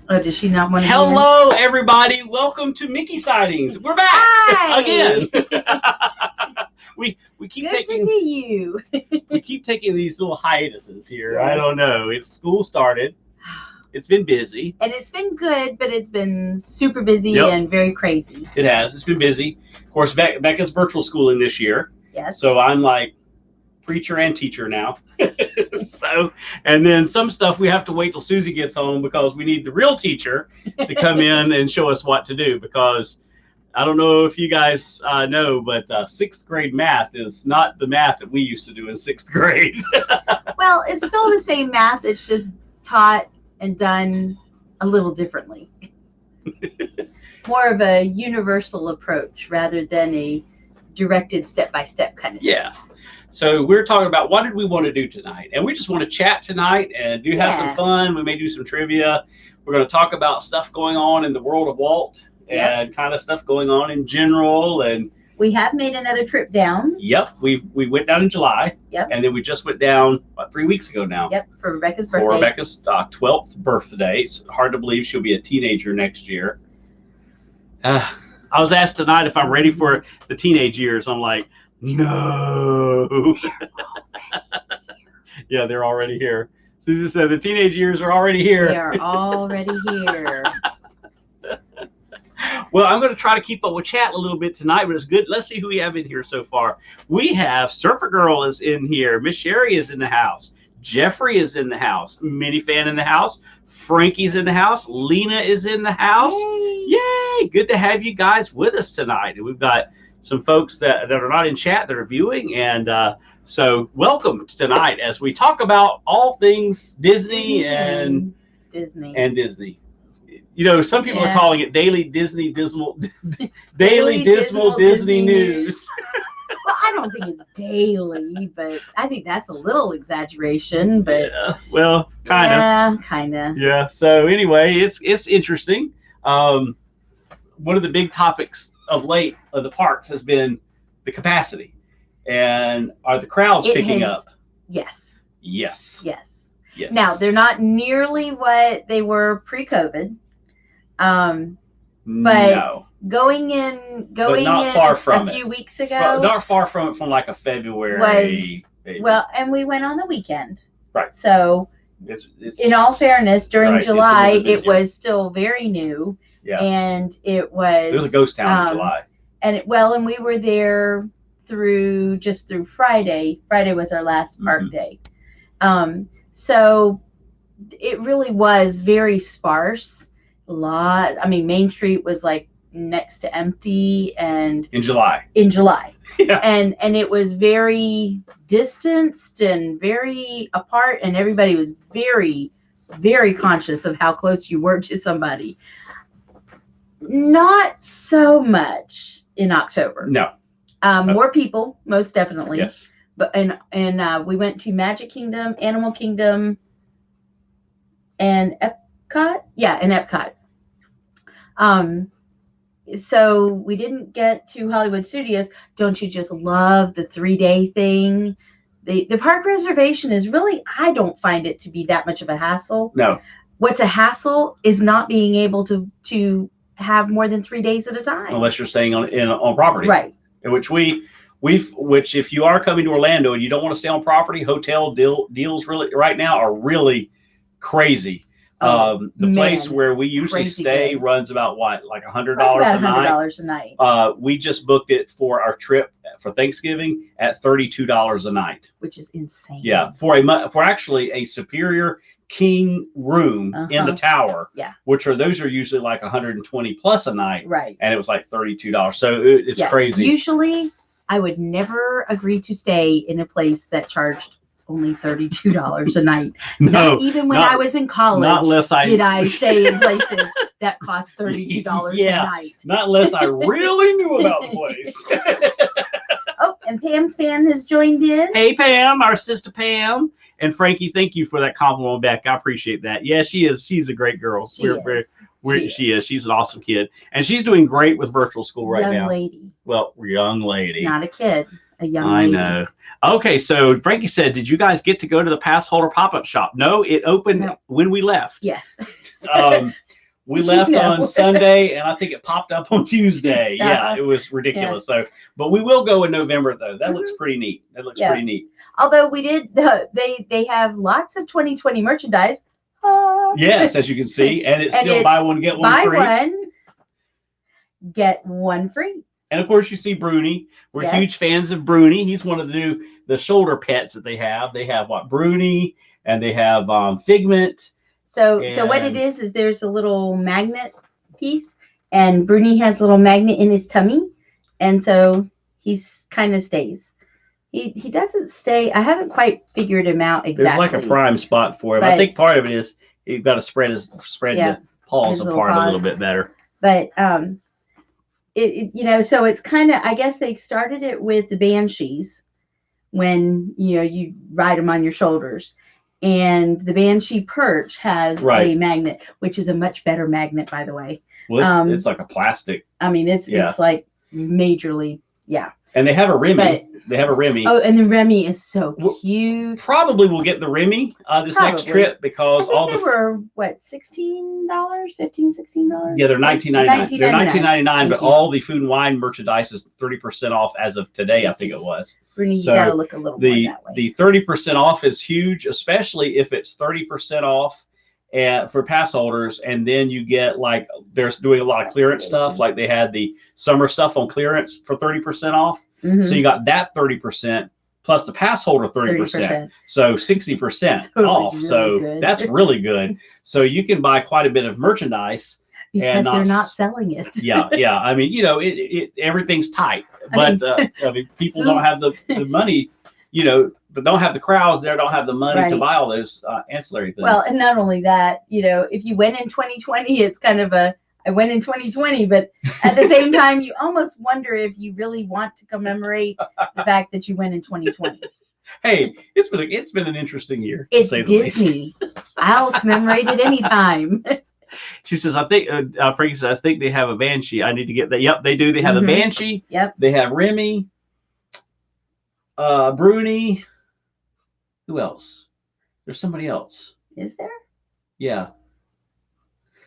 Oh, does she not want to? Hello, everybody. Welcome to Mickey Sightings. We're back again. we keep Good taking. to see you. We keep taking these little hiatuses here. Yes. I don't know. It's school started. It's been busy. And it's been good, but it's been super busy and very crazy. It has. It's been busy. Of course, Becca's virtual schooling this year. Yes. So I'm like preacher and teacher now. So, and then some stuff we have to wait till Susie gets home because we need the real teacher to come in and show us what to do, because I don't know if you guys know, but sixth grade math is not the math that we used to do in sixth grade. Well, it's still the same math. It's just taught and done a little differently. More of a universal approach rather than a directed step-by-step kind of thing. Yeah. So we're talking about what did we want to do tonight, and we just want to chat tonight and have some fun. We may do some trivia. We're going to talk about stuff going on in the world of Walt and kind of stuff going on in general. And we have made another trip down. Yep, we went down in July. Yep. And then we just went down 3 weeks ago now. Yep, for Rebecca's birthday. For Rebecca's 12th birthday. It's hard to believe she'll be a teenager next year. I was asked tonight if I'm ready for the teenage years. I'm like, no. Yeah, they're already here. Susan said the teenage years are already here. They are already here. Well, I'm going to try to keep up with chat a little bit tonight, but it's good. Let's see who we have in here so far. We have Surfer Girl is in here. Miss Sherry is in the house. Jeffrey is in the house. Minifan in the house. Frankie's in the house. Lena is in the house. Yay! Good to have you guys with us tonight. And we've got some folks that are not in chat that are viewing. And so welcome tonight as we talk about all things Disney and Disney. You know, some people are calling it Daily Disney Dismal Disney News. Well, I don't think it's daily, but I think that's a little exaggeration. But yeah, well, kind of. Yeah, kind of. Yeah. So anyway, it's interesting. One of the big topics of late of the parks has been the capacity, and are the crowds picking up? Yes. Yes. Yes. Yes. Now they're not nearly what they were pre-COVID. But no. going in a few weeks ago. Not far from it, from like a February. Well, and we went on the weekend. Right. So it's in all fairness, during July, it was still very new. Yeah. And it was a ghost town in July. And we were there through Friday. Friday was our last park day. So it really was very sparse. Main Street was like next to empty, and in July. Yeah. And it was very distanced and very apart, and everybody was very, very conscious of how close you were to somebody. Not so much in October. No. More people, most definitely. Yes. But and we went to Magic Kingdom, Animal Kingdom, and Epcot. Yeah, and Epcot. So we didn't get to Hollywood Studios. Don't you just love the 3-day thing? The park reservation is really, I don't find it to be that much of a hassle. No. What's a hassle is not being able to have more than 3 days at a time. Unless you're staying on property. Right. Which if you are coming to Orlando and you don't want to stay on property, hotel deals really right now are really crazy. The place where we usually stay runs about what, like $100 a night. We just booked it for our trip for Thanksgiving at $32 a night, which is insane. Yeah, for actually a Superior King room in the tower. Yeah, those are usually like 120 plus a night. Right. And it was like $32. So it's crazy. Usually, I would never agree to stay in a place that charged only $32 a night. No, even when I was in college, did I stay in places that cost $32 a night. Not unless I really knew about the place. Oh, and Pam's fan has joined in. Hey, Pam, our sister Pam. And Frankie, thank you for that compliment back. I appreciate that. Yeah, she is. She's a great girl. She is. She's an awesome kid. And she's doing great with virtual school right now. Young lady. Well, young lady. Not a kid. A young lady. I know. Okay, so Frankie said, did you guys get to go to the pass holder pop-up shop? No, it opened when we left. Yes. We left No. on Sunday, and I think it popped up on Tuesday. Yeah, it was ridiculous. So, but we will go in November though. That looks pretty neat. That looks pretty neat. Although we did, they have lots of 2020 merchandise. Yes, as you can see, and it's still buy one get one free. Buy one, get one free. And of course, you see Bruni. We're huge fans of Bruni. He's one of the shoulder pets that they have. They have Bruni, and they have Figment. So what it is there's a little magnet piece, and Bruni has a little magnet in his tummy, and so he's kind of stays. He doesn't stay. I haven't quite figured him out exactly. There's like a prime spot for him. I think part of it is you've got to spread the paws apart a little bit better. But so it's kind of, I guess they started it with the Banshees when you ride them on your shoulders. And the Banshee perch has a magnet, which is a much better magnet, by the way. Well, it's like a plastic. I mean, it's like majorly, And they have a Remy. They have a Remy. Oh, and the Remy is so cute. Probably we'll get the Remy this next trip because they were what, $16, $15, $16? Yeah, they're $19.99. They're $19.99, but all the Food and Wine merchandise is 30% off as of today. I think it was. Bruni, you gotta look a little more that way. The 30% off is huge, especially if it's 30% off for pass holders, and then you get they're doing a lot of clearance stuff. Like they had the summer stuff on clearance for 30% off. Mm-hmm. So you got that 30% plus the pass holder 30%. So 60% off. So that's really good. So you can buy quite a bit of merchandise because they're not selling it. yeah. I mean, everything's tight, but I mean, people don't have the money, but don't have the crowds there, don't have the money to buy all those ancillary things. Well, and not only that, if you went in 2020, it's kind of I went in 2020, but at the same time, you almost wonder if you really want to commemorate the fact that you went in 2020. Hey, it's been an interesting year. It's Disney. I'll commemorate it anytime. She says, I think, Frankie says, I think they have a Banshee. I need to get that. Yep, they do. They have a Banshee. Yep. They have Remy, Bruni. Who else? There's somebody else. Is there? Yeah.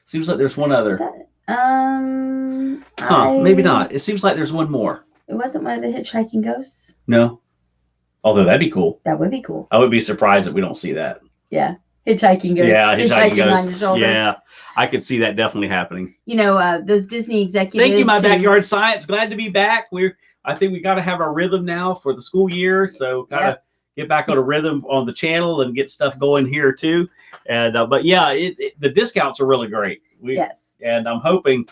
Seems like there's one other. Maybe not. It seems like there's one more. It wasn't one of the hitchhiking ghosts? No. Although that'd be cool. That would be cool. I would be surprised if we don't see that. Yeah. Hitchhiking ghosts. Yeah, hitchhiking ghosts. On your shoulder. Yeah. I could see that definitely happening. Those Disney executives. Thank you, my backyard science. Glad to be back. I think we got to have our rhythm now for the school year. So gotta get back on a rhythm on the channel and get stuff going here too. And but the discounts are really great. And I'm hoping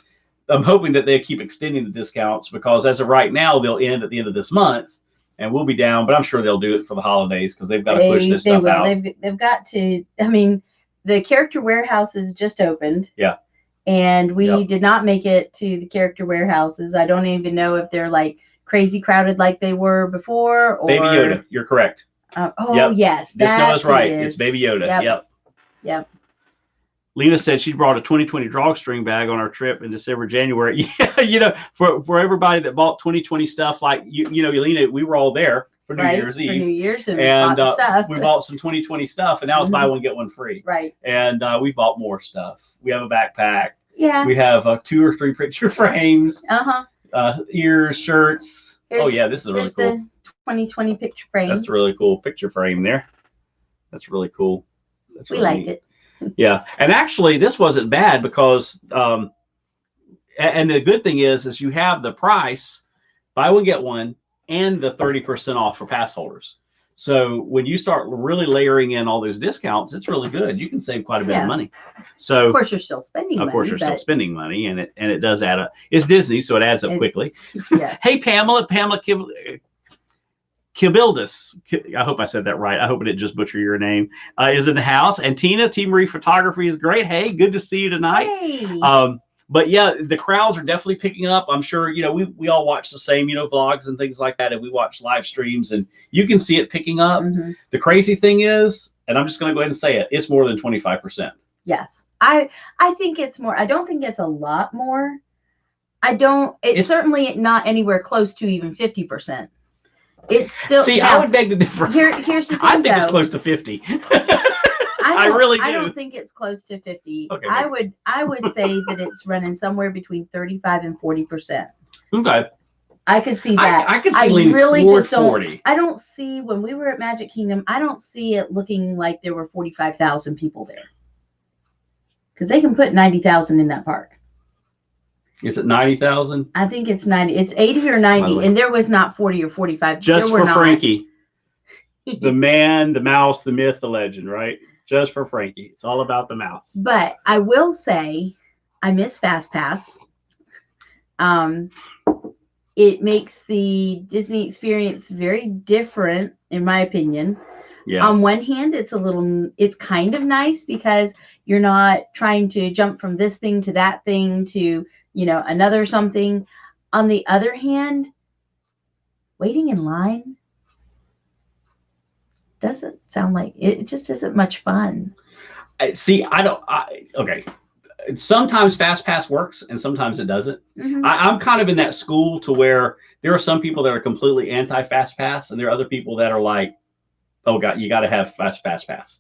that they keep extending the discounts because as of right now they'll end at the end of this month and we'll be down. But I'm sure they'll do it for the holidays because they've got to push this stuff out. They've got to. I mean, the Character Warehouses just opened. Yeah. And we did not make it to the Character Warehouses. I don't even know if they're like crazy crowded like they were before. Or Baby Yoda. You're correct. Yes. Disco is right. It's Baby Yoda. Yep. Lena said she brought a 2020 drawstring bag on our trip in December, January. Yeah, for everybody that bought 2020 stuff, like Lena, we were all there for New Year's Eve. For New Year's and bought stuff. We bought some 2020 stuff, and now it's buy one get one free. Right. And we bought more stuff. We have a backpack. Yeah. We have 2 or 3 picture frames. Ears, shirts. This is really cool. The 2020 picture frame. That's a really cool picture frame there. That's really cool. We liked it. Yeah, and actually this wasn't bad because and the good thing is you have the price, buy one get one, and the 30% off for pass holders. So when you start really layering in all those discounts, it's really good. You can save quite a bit of money. So of course you're still spending money. Of course you're still spending money, and it does add up. It's Disney, so it adds up quickly. Yes. Hey Pamela Kibildis, I hope I said that right. I hope I didn't just butcher your name, is in the house. And Tina, Team Marie Photography is great. Hey, good to see you tonight. Hey. But yeah, the crowds are definitely picking up. I'm sure, we all watch the same, vlogs and things like that. And we watch live streams and you can see it picking up. Mm-hmm. The crazy thing is, and I'm just going to go ahead and say it, it's more than 25%. Yes. I think it's more. I don't think it's a lot more. It's certainly not anywhere close to even 50%. It's still. See, I would beg to differ. Here's the thing, I think it's close to 50. I really do. I don't think it's close to 50. Okay, I would say that it's running somewhere between 35 and 40%. Okay. I could see that. I could see leaning really toward just don't. 40. I don't see, when we were at Magic Kingdom, I don't see it looking like there were 45,000 people there. Because they can put 90,000 in that park. Is it 90,000? I think it's 90. It's 80 or 90, and there was not 40 or 45. Just there were for not. Frankie. The man, the mouse, the myth, the legend, right? Just for Frankie. It's all about the mouse. But I will say, I miss Fast Pass. It makes the Disney experience very different, in my opinion. Yeah. On one hand, it's kind of nice because you're not trying to jump from this thing to that thing to, another something. On the other hand, waiting in line doesn't sound like it just isn't much fun. See, okay. Sometimes Fast Pass works and sometimes it doesn't. Mm-hmm. I'm kind of in that school to where there are some people that are completely anti Fast Pass and there are other people that are like, oh God, you got to have Fast Pass.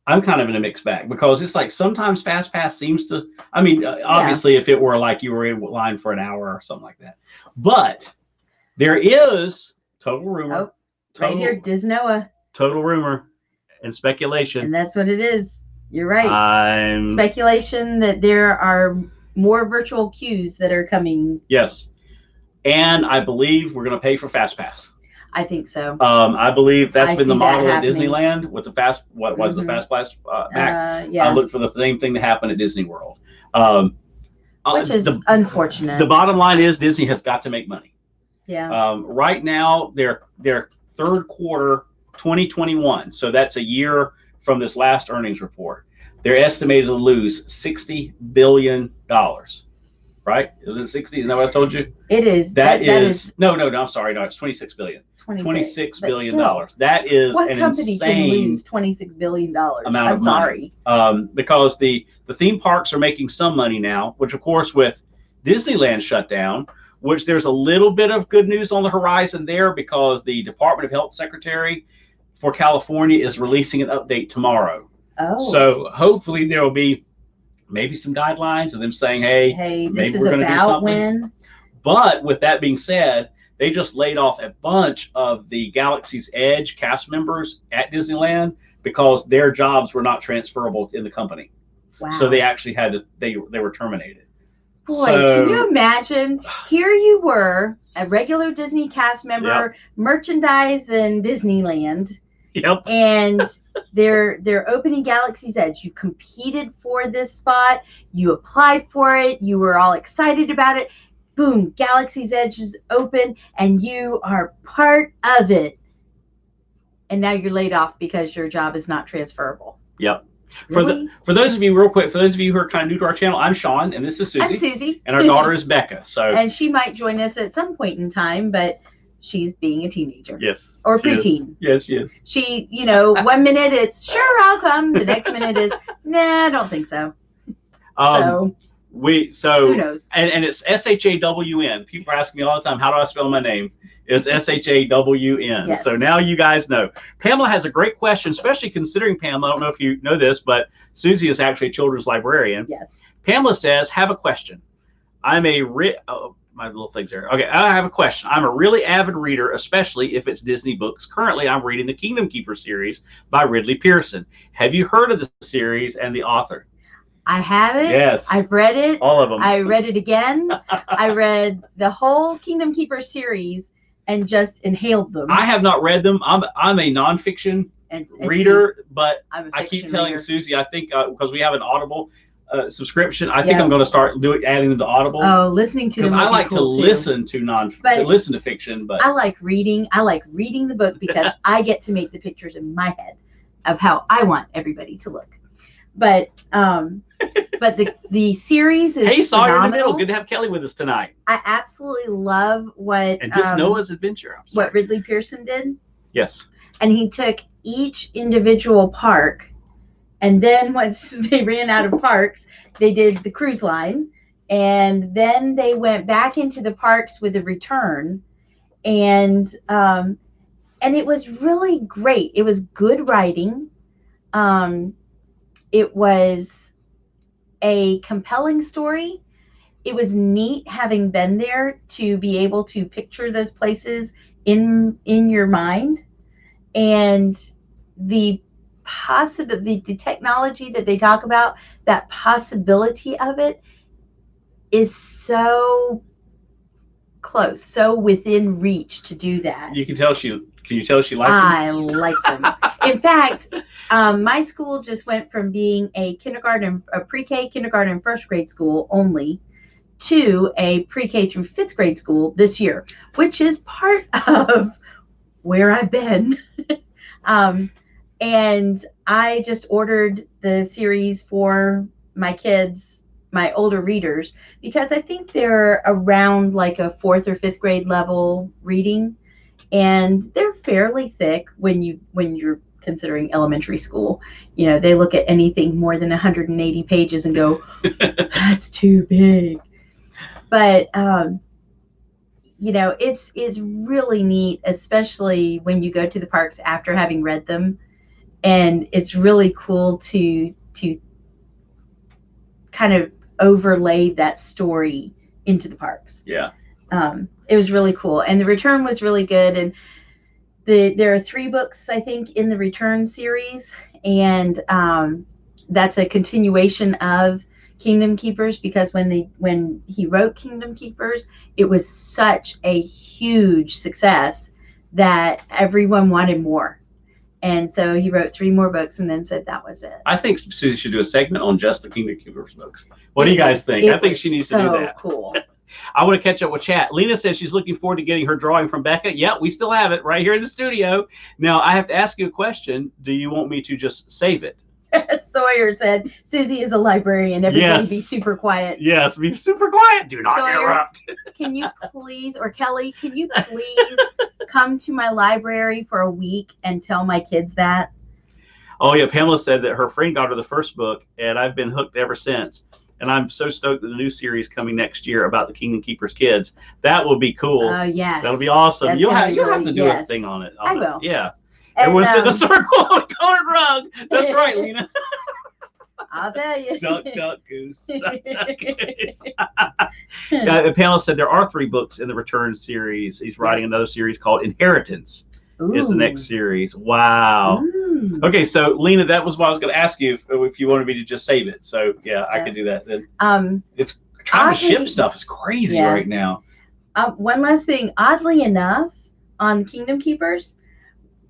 I'm kind of in a mixed bag because it's like sometimes Fast Pass seems to, obviously if it were like you were in line for an hour or something like that, but there is total rumor. Right here, Disnoa. Total rumor and speculation. And that's what it is. You're right. Speculation that there are more virtual queues that are coming. Yes. And I believe we're going to pay for Fast Pass. I think so. I believe that's been the model at Disneyland with the the Fast Pass Max. Yeah. I look for the same thing to happen at Disney World. Which is unfortunate. The bottom line is Disney has got to make money. Yeah. Right now, their third quarter 2021, so that's a year from this last earnings report, they're estimated to lose $60 billion. Right? Is it 60? Isn't that what I told you? It is. That is no, I'm sorry. No, it's 26 billion. $26 billion. That is what an company insane can lose $26 billion amount of money. Because the theme parks are making some money now, which of course with Disneyland shut down, which there's a little bit of good news on the horizon there because the Department of Health Secretary for California is releasing an update tomorrow. Oh. So hopefully there will be maybe some guidelines of them saying, hey, maybe we're going to do something. But with that being said, they just laid off a bunch of the Galaxy's Edge cast members at Disneyland because their jobs were not transferable in the company. Wow. So they actually they were terminated. Boy, can you imagine? Here you were, a regular Disney cast member, merchandise in Disneyland. Yep. And they're opening Galaxy's Edge. You competed for this spot. You applied for it. You were all excited about it. Boom, Galaxy's Edge is open, and you are part of it. And now you're laid off because your job is not transferable. Yep. Really? For those of you, real quick, for those of you who are kind of new to our channel, I'm Sean, and this is Susie. I'm Susie. And our daughter is Becca. And she might join us at some point in time, but she's being a teenager. Yes. Or preteen. Yes, she is. She, 1 minute it's, sure, I'll come. The next minute is, nah, I don't think so. So who knows? And it's SHAWN. People are asking me all the time, how do I spell my name? It's SHAWN. Yes. So now you guys know. Pamela has a great question, especially considering, Pamela, I don't know if you know this, but Susie is actually a children's librarian. Yes. Pamela says, have a question. I'm a my little things there. Okay, I have a question. I'm a really avid reader, especially if it's Disney books. Currently, I'm reading the Kingdom Keeper series by Ridley Pearson. Have you heard of the series and the author? I have it. Yes. I've read it. All of them. I read it again. I read the whole Kingdom Keeper series and just inhaled them. I have not read them. I'm a nonfiction reader, but I keep telling Susie, I think because we have an Audible subscription, I think I'm going to start adding them to Audible. Oh, listening to them. Because I like to listen to listen to fiction, but I like reading. I like reading the book because I get to make the pictures in my head of how I want everybody to look. But the series is Hey, saw you in the phenomenal. middle. Good to have Kelly with us tonight. I absolutely love what Noah's Adventure. What Ridley Pearson did. Yes. And he took each individual park, and then once they ran out of parks, they did the cruise line, and then they went back into the parks with a return, and it was really great. It was good writing. it was a compelling story. It was neat having been there to be able to picture those places in your mind, and the the technology that they talk about, that possibility of it is so close, so within reach to do that. You can tell she. Can you tell she liked them? I like them. In fact, my school just went from being a pre-K, kindergarten, and first grade school only, to a pre-K through fifth grade school this year, which is part of where I've been. And I just ordered the series for my kids, my older readers, because I think they're around like a fourth or fifth grade level reading, and they're fairly thick when you're considering elementary school. You know, they look at anything more than 180 pages and go, "That's too big." But you know, it's really neat, especially when you go to the parks after having read them, and it's really cool to kind of overlay that story into the parks. Yeah. It was really cool, and the return was really good. And there are 3 books, I think, in the return series, and that's a continuation of Kingdom Keepers, because when he wrote Kingdom Keepers, it was such a huge success that everyone wanted more. And so he wrote 3 more books and then said that was it. I think Susie should do a segment on just the Kingdom Keepers books. What do you guys think? I think she needs to do that. Cool. I want to catch up with chat. Lena says she's looking forward to getting her drawing from Becca. Yeah, we still have it right here in the studio. Now, I have to ask you a question. Do you want me to just save it? Sawyer said, Susie is a librarian. Everybody be super quiet. Yes, be super quiet. Do not interrupt. Can you please, or Kelly, can you please come to my library for a week and tell my kids that? Oh, yeah. Pamela said that her friend got her the first book, and I've been hooked ever since. And I'm so stoked that the new series coming next year about the Kingdom Keepers kids. That will be cool. Oh, yes. That'll be awesome. You'll have to do a thing on it. I will. Yeah. Everyone sit in a circle on a colored rug. That's right, Lena. I'll tell you. Duck, duck, goose. Duck, duck, goose. Pamela said there are 3 books in the Return series. He's writing another series called Inheritance. Ooh. Is the next series. Wow. Ooh. Okay, so Lena, that was what I was going to ask you if you wanted me to just save it. So yeah, I could do that then. It's trying to ship stuff is crazy right now. One last thing, oddly enough, on Kingdom Keepers,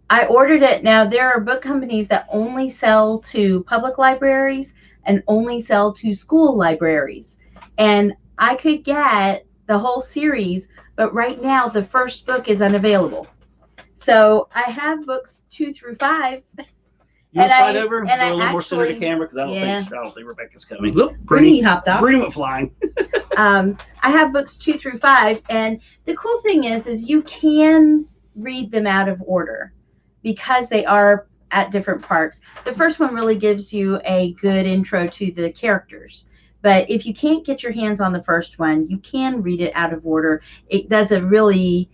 I ordered it. Now, there are book companies that only sell to public libraries and only sell to school libraries. And I could get the whole series, but right now the first book is unavailable. So I have books 2 through 5. You want to slide over? And a little more center to camera, because I don't think Rebecca's coming. Look, Brittany hopped off. Brittany went flying. I have books 2 through 5, and the cool thing is you can read them out of order, because they are at different parks. The first one really gives you a good intro to the characters. But if you can't get your hands on the first one, you can read it out of order. It does a really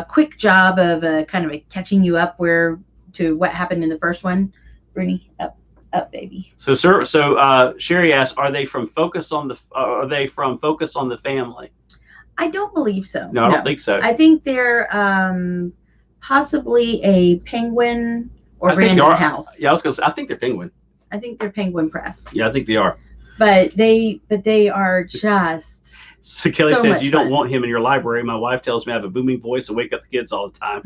quick job of kind of catching you up to what happened in the first one. Brittany, up, baby. So Sherry asks, are they from Focus on the Family? I don't believe so. No, I don't think so. I think they're possibly a Penguin or Random House. Yeah, I was going to say, I think they're Penguin. I think they're Penguin Press. Yeah, I think they are. But they are just. So Kelly said, you don't want him in your library. My wife tells me I have a booming voice and wake up the kids all the time.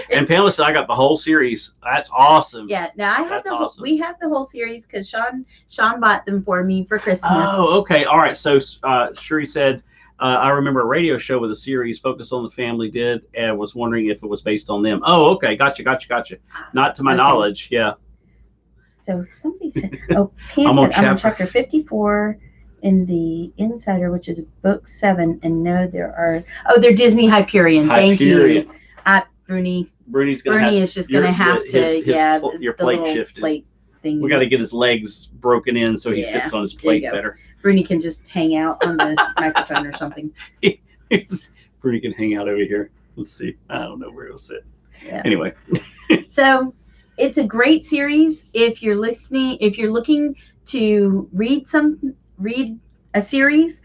And Pamela said, I got the whole series. That's awesome. Yeah, now we have the whole series because Sean bought them for me for Christmas. Oh, okay. All right. So Sherry said, I remember a radio show with a series Focus on the Family did, and was wondering if it was based on them. Oh, okay. Gotcha. Not to my knowledge. Yeah. So somebody said, Pam said, I'm on chapter 54 in the Insider, which is book 7, and no, they're Disney Hyperion. Thank you. Bruni is just going to have to, your plate shifted. Plate thing. We got to get his legs broken in so he sits on his plate better. Bruni can just hang out on the microphone or something. Bruni can hang out over here. Let's see. I don't know where he'll sit. Yeah. Anyway. So it's a great series if you're listening. If you're looking to read a series.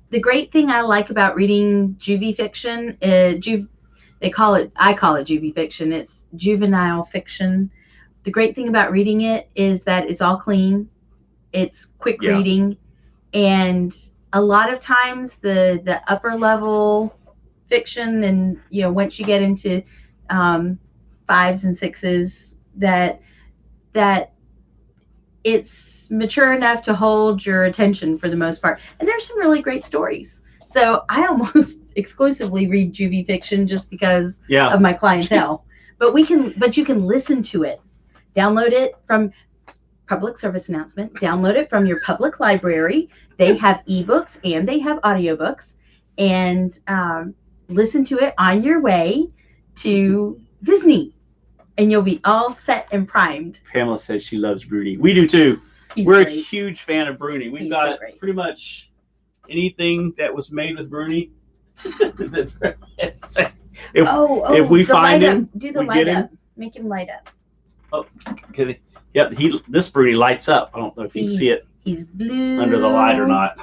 The great thing I like about reading juvie fiction, I call it juvie fiction. It's juvenile fiction. The great thing about reading it is that it's all clean. It's quick reading, and a lot of times the upper level fiction, and once you get into 5s and 6s, that it's mature enough to hold your attention for the most part. And there's some really great stories. So I almost exclusively read juvie fiction just because of my clientele. But you can listen to it. Download it from public service announcement. Download it from your public library. They have ebooks and they have audiobooks. And listen to it on your way to Disney. And you'll be all set and primed. Pamela says she loves Bruni. We do too. We're a huge fan of Bruni. We've got pretty much anything that was made with Bruni. If we find him, do the light up. Make him light up. Oh, okay. Yep. This Bruni lights up. I don't know if you can see it. He's blue under the light or not.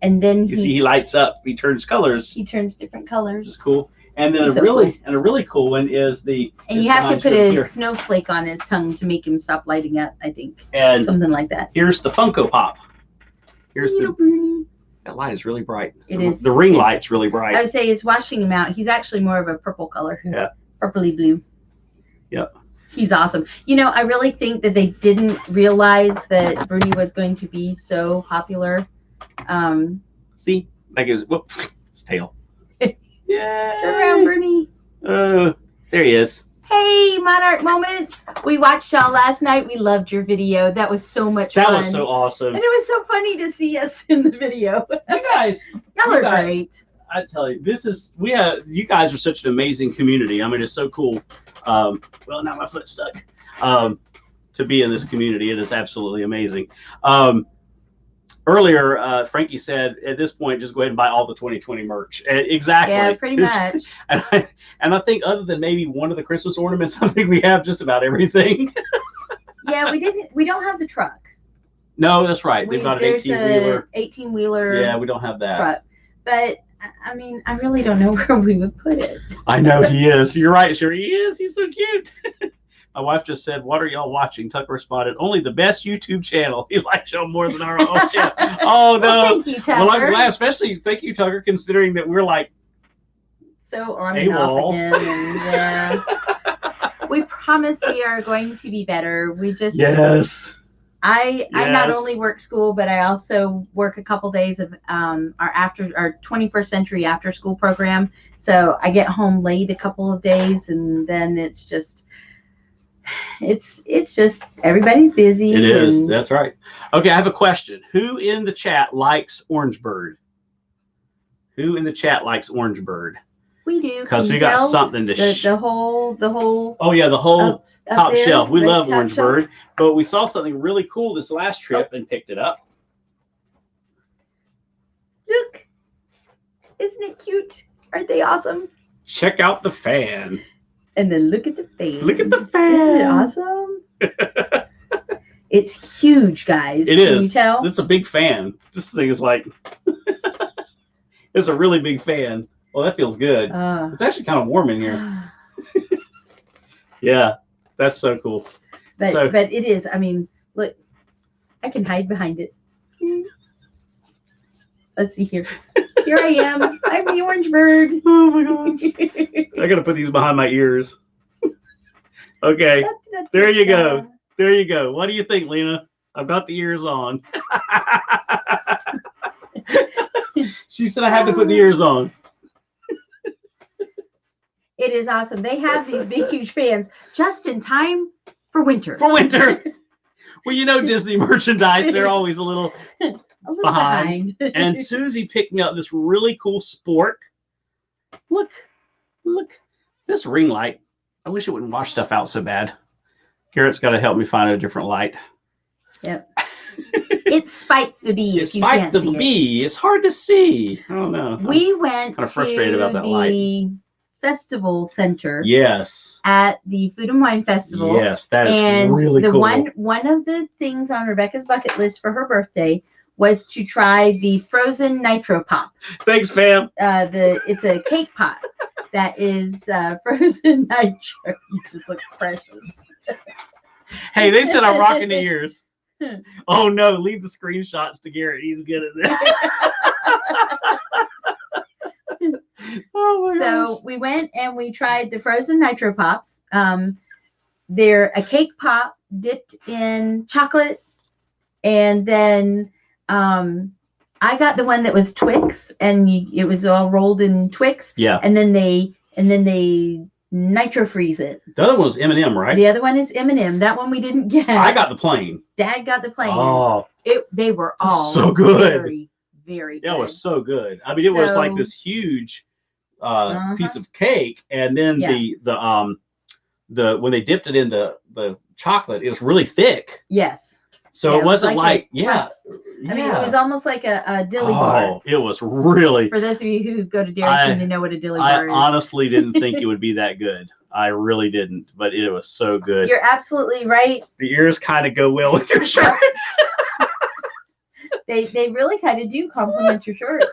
And then you see he lights up. He turns colors. He turns different colors. It's cool. And then a really cool one is the. And you have to put a snowflake on his tongue to make him stop lighting up, I think. And something like that. Here's the Funko Pop. Here's little Bruni. That light is really bright. It is. The ring light's really bright. I would say it's washing him out. He's actually more of a purple color. Yeah. Purpley blue. Yep. He's awesome. I really think that they didn't realize that Bruni was going to be so popular. See? Like his tail. Yeah. Turn around, Bruni. There he is. Hey, Monarch Moments. We watched y'all last night. We loved your video. That was so much fun. That was so awesome. And it was so funny to see us in the video. You guys. Y'all are great. I tell you, you guys are such an amazing community. I mean, it's so cool. Well, now my foot's stuck. To be in this community, it is absolutely amazing. Earlier, Frankie said, at this point, just go ahead and buy all the 2020 merch. Exactly. Yeah, pretty much. And I think other than maybe one of the Christmas ornaments, I think we have just about everything. Yeah, we don't have the truck. No, that's right. They've got an 18-wheeler. 18-wheeler. Yeah, we don't have that. Truck. But, I mean, I really don't know where we would put it. I know he is. You're right, sure he is. He's so cute. My wife just said, "What are y'all watching?" Tucker responded, "Only the best YouTube channel." He likes y'all more than our own channel. Oh, no. Well, thank you, Tucker. Well, I'm glad, especially thank you, Tucker, considering that we're like so on and off again. And, yeah. We promise we are going to be better. We just I not only work school, but I also work a couple days of our 21st century after school program. So I get home late a couple of days, and then it's just everybody's busy. It is. That's right. Okay, I have a question. Who in the chat likes Orangebird? Who in the chat likes Orangebird? We do. Because we got something to the whole. Oh yeah, the whole top shelf. We love Orangebird, shelf. But we saw something really cool this last trip and picked it up. Look, isn't it cute? Aren't they awesome? Check out the fan. And then look at the fan. Look at the fan. Isn't it awesome? It's huge, guys. Can you tell? It's a big fan. This thing is like, it's a really big fan. Well, that feels good. It's actually kind of warm in here. Yeah, that's so cool. But it is. I mean, look, I can hide behind it. Let's see here. Here I am. I'm the Orangebird. Oh my gosh. I gotta put these behind my ears. Okay. There you go. There you go. What do you think, Lena? I've got the ears on. She said I have to put the ears on. It is awesome. They have these big, huge fans just in time for winter. For winter. Well, you know, Disney merchandise, they're always a little behind. And Susie picked me up this really cool spork. Look, this ring light. I wish it wouldn't wash stuff out so bad. Garrett's got to help me find a different light. Yep. It's Spike the Bee. It's Spike the Bee. It's hard to see. I don't know. We went kind of frustrated about that light. Festival Center. Yes. At the Food and Wine Festival. Yes, that is and really the cool. One of the things on Rebecca's bucket list for her birthday was to try the frozen nitro pop. Thanks, fam. It's a cake pop that is frozen nitro. You just look precious. Hey, they said I'm rocking the ears. Oh no, leave the screenshots to Garrett. He's good at that. Oh my gosh. We went and we tried the frozen nitro pops. They're a cake pop dipped in chocolate, and then I got the one that was Twix, and it was all rolled in Twix. Yeah. And then they nitro freeze it. The other one was M&M, right? The other one is M&M. That one we didn't get. I got the plain. Dad got the plain. Oh, they were all so good. Very, very good. It was so good. I mean, it was like this huge piece of cake, and then the when they dipped it in the chocolate, it was really thick. Yes. So it wasn't like I mean, it was almost like a dilly bar. Oh, it was really. For those of you who go to Dairy Queen and know what a dilly bar is. I honestly didn't think it would be that good. I really didn't, but it was so good. You're absolutely right. The ears kind of go well with your shirt. They really kind of do complement your shirt.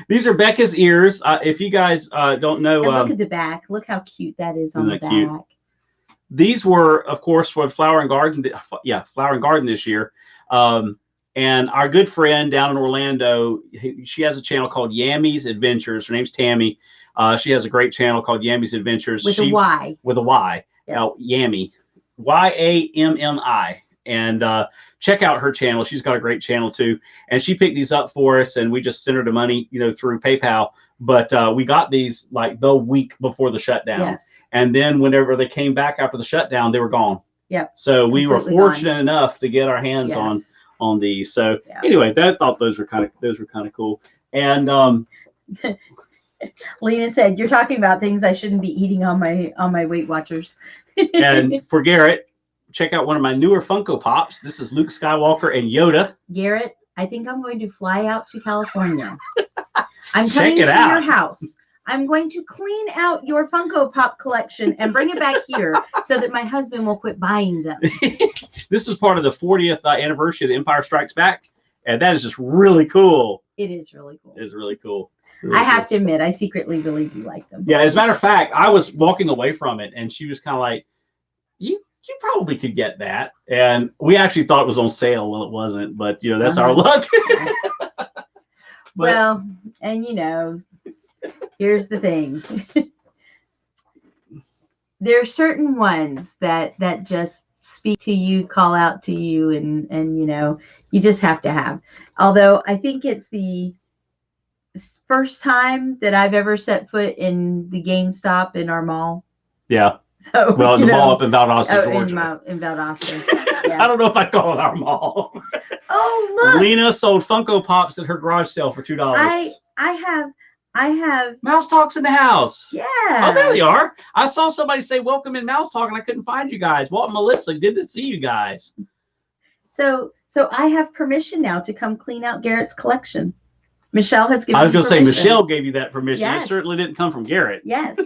These are Becca's ears. If you guys don't know, and look at the back. Look how cute that is on the back. Cute? These were, of course, for Flower and Garden. Yeah, Flower and Garden this year. And our good friend down in Orlando, she has a channel called Yammy's Adventures. Her name's Tammy. She has a great channel called Yammy's Adventures. With a Y. With a Y. Yes. Yammy. YAMMI. And check out her channel. She's got a great channel too. And she picked these up for us, and we just sent her the money, through PayPal. But we got these like the week before the shutdown. Yes. And then whenever they came back after the shutdown, they were gone. Yep. So we were fortunate enough to get our hands on these. So anyway, I thought those were kind of cool. And Lena said, "You're talking about things I shouldn't be eating on my Weight Watchers." And for Garrett, check out one of my newer Funko Pops. This is Luke Skywalker and Yoda. Garrett, I think I'm going to fly out to California. I'm coming to your house. I'm going to clean out your Funko Pop collection and bring it back here so that my husband will quit buying them. This is part of the 40th anniversary of The Empire Strikes Back, and that is just really cool. It is really cool. It is really cool. I have to admit, I secretly really do like them. Yeah, as a matter of fact, I was walking away from it, and she was kind of like, you probably could get that. And we actually thought it was on sale. Well, it wasn't, but, that's our luck. Well, and here's the thing. There are certain ones that just speak to you, call out to you, and you just have to have. Although I think it's the first time that I've ever set foot in the GameStop in our mall. Yeah. So the mall up in Valdosta, Georgia. In Valdosta. Yeah. I don't know if I call it our mall. Oh, look. Lena sold Funko Pops at her garage sale for $2. I have Mouse Talk's in the house. Yeah. Oh, there they are. I saw somebody say welcome in Mouse Talk, and I couldn't find you guys. Walt and Melissa didn't see you guys. So I have permission now to come clean out Garrett's collection. Michelle has given me I was going to say, permission. Michelle gave you that permission. Yes. It certainly didn't come from Garrett. Yes.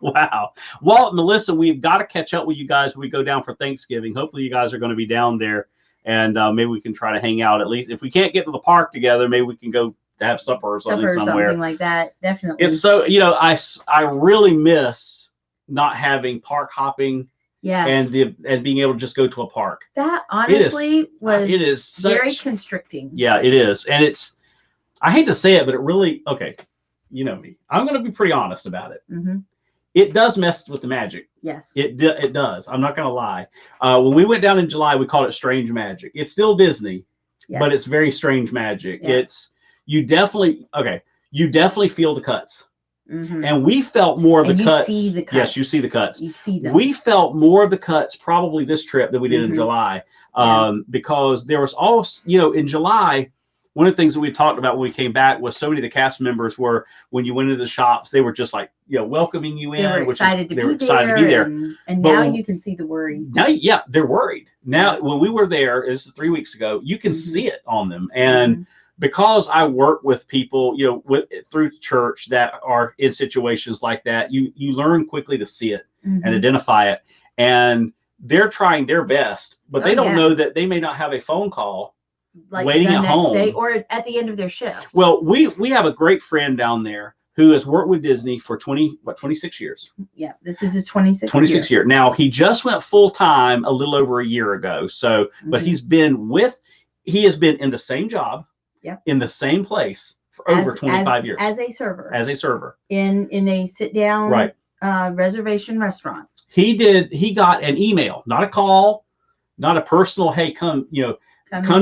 Wow. Walt and Melissa, we've got to catch up with you guys when we go down for Thanksgiving. Hopefully you guys are going to be down there, and maybe we can try to hang out at least. If we can't get to the park together, maybe we can go to have supper or something somewhere. Something like that. Definitely. It's so, I really miss not having park hopping. Yes. And being able to just go to a park. That honestly it is very constricting. Yeah, it is. And I hate to say it, but it really, okay, you know me. I'm going to be pretty honest about it. Mm-hmm. It does mess with the magic. Yes. It does. I'm not going to lie. When we went down in July, we called it strange magic. It's still Disney, but it's very strange magic. Yeah. You definitely feel the cuts. Mm-hmm. And we felt more of the cuts. You see the cuts. Yes, you see the cuts. You see them. We felt more of the cuts probably this trip than we did in July, because there was also, in July, one of the things that we talked about when we came back was so many of the cast members were, when you went into the shops, they were just like, welcoming you in. They were excited to be there. And but now you can see the worry. Now, they're worried. Now, when we were there, it was 3 weeks ago, you can see it on them. And because I work with people, through church that are in situations like that, you learn quickly to see it and identify it. And they're trying their best, but they don't know that they may not have a phone call like waiting the at next home day or at the end of their shift. Well, we have a great friend down there who has worked with Disney for 26 years. Yeah, this is his 26th year. Now, he just went full time a little over a year ago. So, but he has been in the same job, in the same place for over 25 years. As a server. In a sit down reservation restaurant. He got an email, not a call, not a personal, hey, come to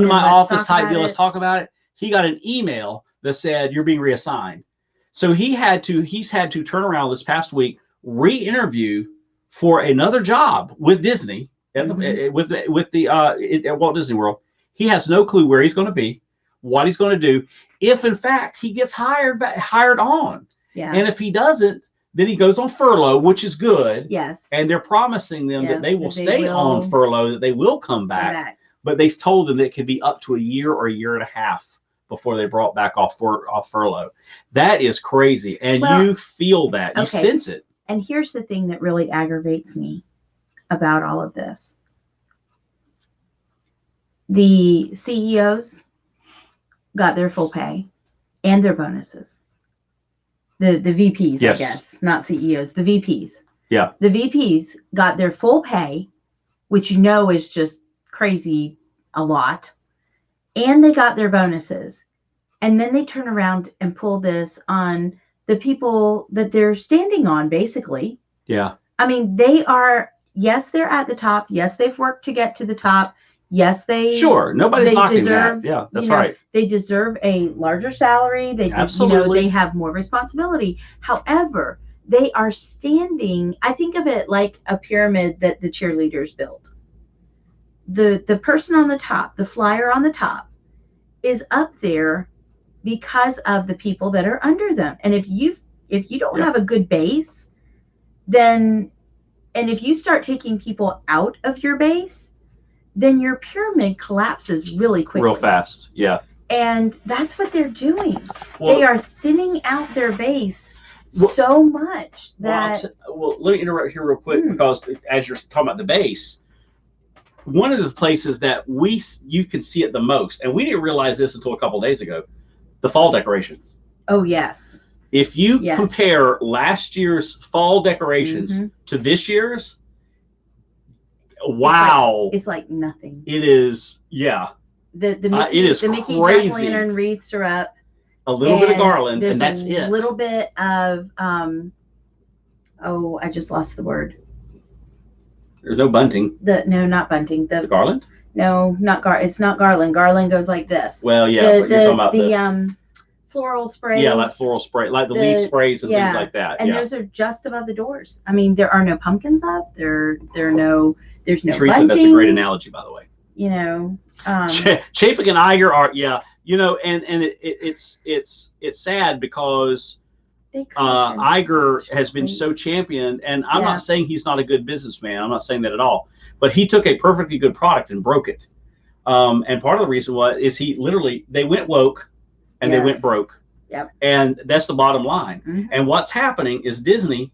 my office type deal, let's talk about it. He got an email that said you're being reassigned. So he's had to turn around this past week, re-interview for another job with Disney at Walt Disney World. He has no clue where he's going to be, what he's going to do, if in fact he gets hired on. Yeah. And if he doesn't, then he goes on furlough, which is good. Yes. And they're promising them that they will stay on furlough, that they will come back. But they told them that it could be up to a year or a year and a half before they brought back off furlough. That is crazy. And you feel that. You sense it. And here's the thing that really aggravates me about all of this. The CEOs got their full pay and their bonuses. The VPs, I guess, not CEOs, the VPs. Yeah. The VPs got their full pay, which is just crazy a lot. And they got their bonuses. And then they turn around and pull this on the people that they're standing on, basically. Yeah. I mean, they're at the top. Yes, they've worked to get to the top. Yes, nobody's knocking that. Yeah, that's right. They deserve a larger salary. Absolutely. They have more responsibility. However, they are standing. I think of it like a pyramid that the cheerleaders built. The person on the top, the flyer on the top, is up there because of the people that are under them. And if you don't have a good base, then, and if you start taking people out of your base, then your pyramid collapses really quickly. Real fast, yeah. And that's what they're doing. They are thinning out their base so much that... Well, let me interrupt here real quick, because as you're talking about the base, one of the places that you can see it the most, and we didn't realize this until a couple of days ago, the fall decorations. Oh, yes. If you compare last year's fall decorations to this year's, wow. It's like nothing. It is, yeah. The Mickey Jack-o'-lantern wreaths are up. A little bit of garland, and that's it. There's a little bit of, I just lost the word. There's no bunting. No, not bunting. The garland? No, it's not garland. Garland goes like this. Well, yeah, but you're talking about the floral sprays. Yeah, like floral spray, like the leaf sprays and things like that. And those are just above the doors. I mean, there are no pumpkins up. There's no Teresa, bunting. that's a great analogy, by the way. Chapek and Iger are, and it's sad because Iger has been so championed, and I'm not saying he's not a good businessman. I'm not saying that at all. But he took a perfectly good product and broke it. And part of the reason is they went woke and they went broke. Yep. And that's the bottom line. And what's happening is Disney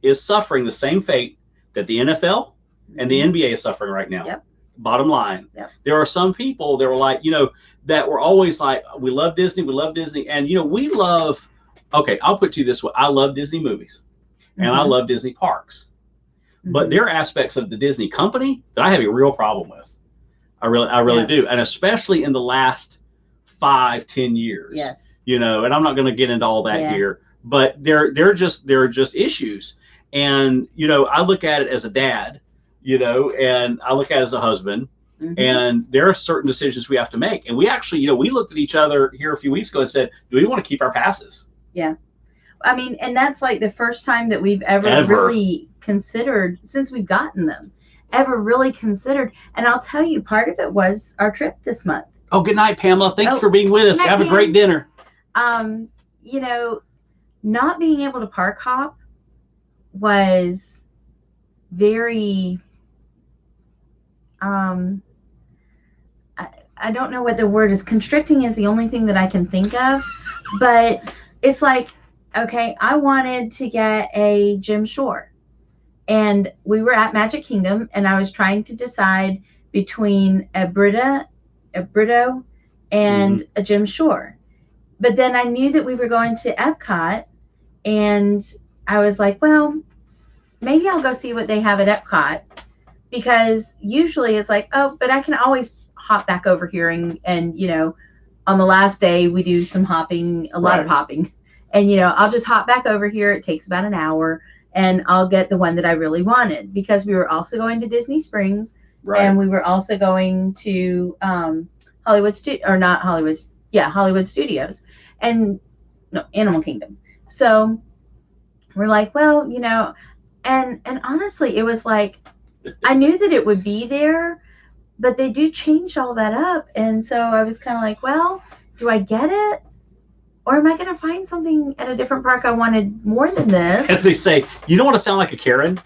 is suffering the same fate that the NFL and the NBA is suffering right now. Yep. Bottom line. Yep. There are some people that were like, that were always like, we love Disney. And, we love, okay, I'll put it to you this way. I love Disney movies and I love Disney parks. But there are aspects of the Disney company that I have a real problem with. I really do. And especially in the last 5-10 years. Yes. And I'm not going to get into all that here, but they're just issues. And, I look at it as a dad, and I look at it as a husband, and there are certain decisions we have to make. And we actually, we looked at each other here a few weeks ago and said, do we want to keep our passes? Yeah. I mean, and that's like the first time that we've ever really considered, since we've gotten them, really considered. And I'll tell you, part of it was our trip this month. Oh, good night, Pamela. Thank you for being with us. Have a great dinner. Not being able to park hop was very, I don't know what the word is. Constricting is the only thing that I can think of, but it's like, okay, I wanted to get a Jim Shore, and we were at Magic Kingdom, and I was trying to decide between a Brito, and a Jim Shore. But then I knew that we were going to Epcot, and I was like, well, maybe I'll go see what they have at Epcot, because usually it's like, oh, but I can always hop back over here and on the last day we do some hopping, a lot of hopping, and I'll just hop back over here. It takes about an hour, and I'll get the one that I really wanted, because we were also going to Disney Springs, and we were also going to Hollywood Studios, and no, Animal Kingdom. So we're like, well, and honestly, it was like, I knew that it would be there, but they do change all that up. And so I was kind of like, well, do I get it? Or am I going to find something at a different park I wanted more than this? As they say, you don't want to sound like a Karen.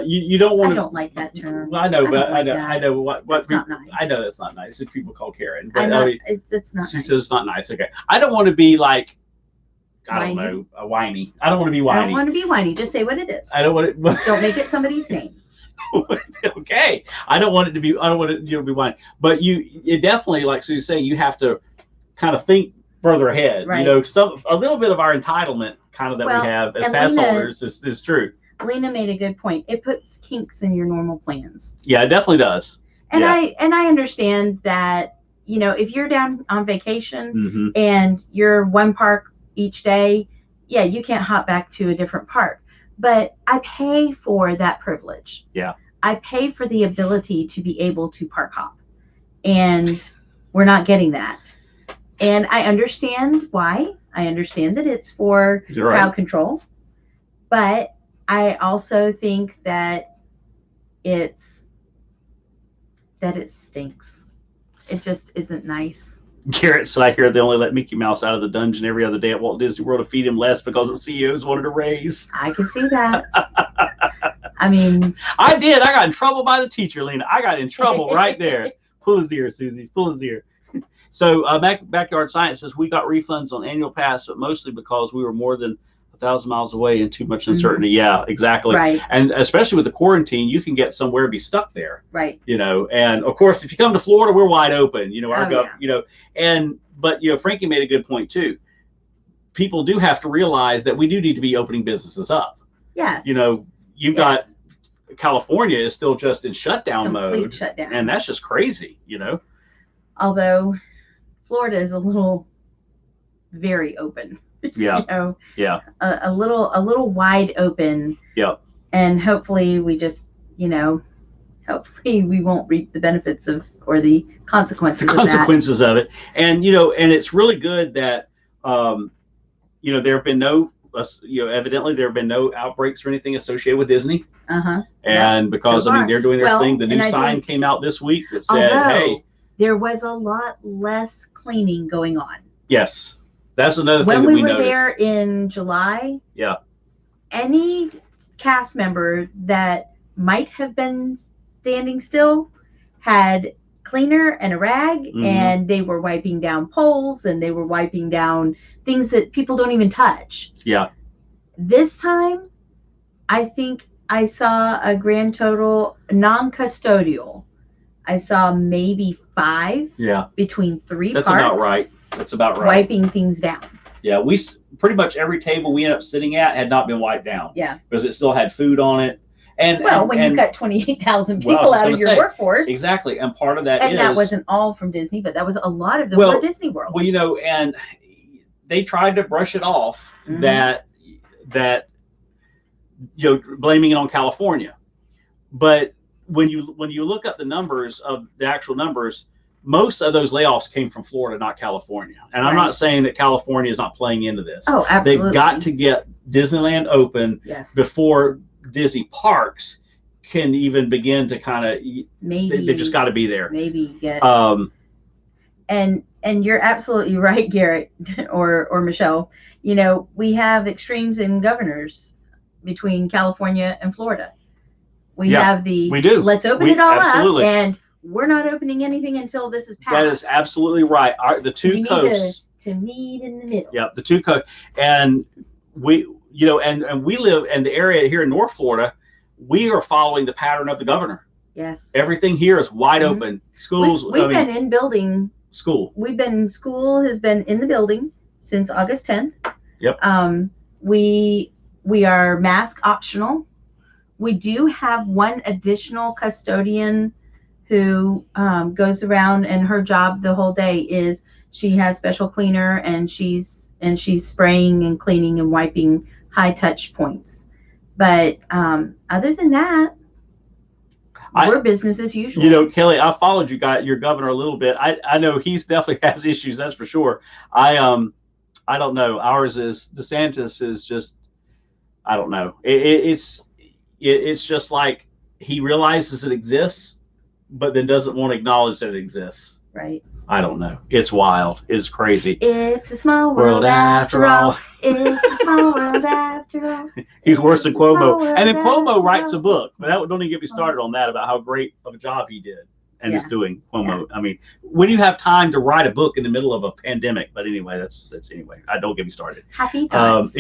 You don't want to. I don't like that term. I know, but I know what that's not nice. I know that's not nice. If people call Karen, but it's not. She says it's not nice. Okay, I don't want to be like, I don't know, a whiny. I don't want to be whiny. I don't want to be whiny. Just say what it is. I don't want it. Don't make it somebody's name. Okay, I don't want it to be. I don't want it to be whiny. But it definitely, like Sue's saying, you have to kind of think further ahead. Right. A little bit of our entitlement kind of that we have as pass holders is true. Lena made a good point. It puts kinks in your normal plans. Yeah, it definitely does. And I understand that, if you're down on vacation and you're one park each day, yeah, you can't hop back to a different park. But I pay for that privilege. Yeah. I pay for the ability to be able to park hop. And we're not getting that. And I understand why. I understand that it's for crowd control. But I also think that it stinks. It just isn't nice. Garrett said, I hear they only let Mickey Mouse out of the dungeon every other day at Walt Disney World to feed him less because the CEOs wanted a raise. I can see that. I mean, I did. I got in trouble by the teacher, Lena. I got in trouble right there. Pull his ear, Susie. Pull his ear. So Backyard Science says we got refunds on annual pass, but mostly because we were more than 1,000 miles away and too much uncertainty. Yeah, exactly. Right. And especially with the quarantine, you can get somewhere and be stuck there. Right. And of course, if you come to Florida, we're wide open. But Frankie made a good point too. People do have to realize that we do need to be opening businesses up. Yes. You've got California is still just in shutdown mode. Shutdown. And that's just crazy. Although Florida is very open. Yeah. Yeah. A little wide open. Yep. And hopefully we just, hopefully we won't reap the benefits of, or the consequences of it. And, and it's really good that, there have been no, evidently there have been no outbreaks or anything associated with Disney. And because, they're doing their thing. The new sign came out this week that said, hey. There was a lot less cleaning going on. Yes. That's another thing that we we were noticed. there in July. Yeah. Any cast member that might have been standing still had cleaner and a rag, and they were wiping down poles, and they were wiping down things that people don't even touch. Yeah. This time, I think I saw a grand total non-custodial. I saw maybe 5 between 3 That's parks. about right. That's about right. Wiping things down. Yeah, we pretty much every table we ended up sitting at had not been wiped down. Yeah. Because it still had food on it. And when you've got 28,000 people out of your workforce. Exactly. And part of that and that wasn't all from Disney, but that was a lot of them from Disney World. Well, and they tried to brush it off that blaming it on California. But when you look up the numbers of the actual numbers, most of those layoffs came from Florida, not California. And I'm not saying that California is not playing into this. Oh, absolutely. They've got to get Disneyland open before Disney parks can even begin to kind of, they just got to be there. Maybe get. And you're absolutely right, Garrett or Michelle. We have extremes in governors between California and Florida. We have we do. Let's open it all up, and we're not opening anything until this is passed. That is absolutely right. The two coasts to meet in the middle. Yep, the two coasts, and we, and we live in the area here in North Florida. We are following the pattern of the governor. Yes. Everything here is wide open. Schools. We've been in building. School Has been in the building since August 10th. Yep. We are mask optional. We do have one additional custodian who goes around, and her job the whole day is she has special cleaner, and she's spraying and cleaning and wiping high touch points. But other than that, we're business as usual. Kelly, I followed your governor a little bit. I know he's definitely has issues, that's for sure. I don't know. Ours is DeSantis is just, I don't know. It's just like he realizes it exists, but then doesn't want to acknowledge that it exists. Right. I don't know. It's wild. It's crazy. It's a small world after all. It's a small world after all. He's worse than Cuomo. And then Cuomo writes a book. But don't even get me started on that, about how great of a job he did and is doing. Cuomo. Yeah. I mean, when you have time to write a book in the middle of a pandemic. But anyway, that's anyway. Don't get me started. Happy thoughts.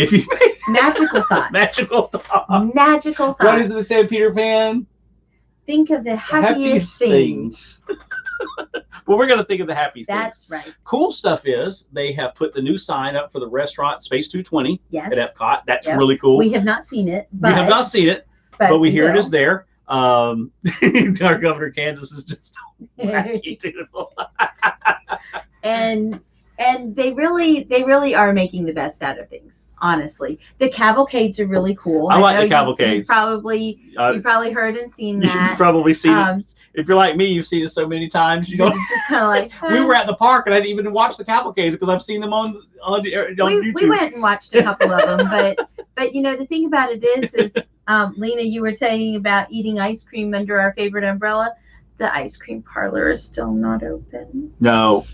Magical thoughts. Magical thoughts. Magical thoughts. What is it that said, Peter Pan? Think of the happiest things. Well, we're going to think of the happy things. That's right. Cool stuff is they have put the new sign up for the restaurant Space 220 at Epcot. That's really cool. We have not seen it. But we hear it is there. Our governor of Kansas is just wacky, and they really are making the best out of things. Honestly, the cavalcades are really cool. I like the cavalcades. You probably heard and seen that. You've probably seen it. If you're like me, you've seen it so many times. It's just kind of like we were at the park and I didn't even watch the cavalcades because I've seen them on YouTube. We went and watched a couple of them, but the thing about it is Lena, you were saying about eating ice cream under our favorite umbrella. The ice cream parlor is still not open. No,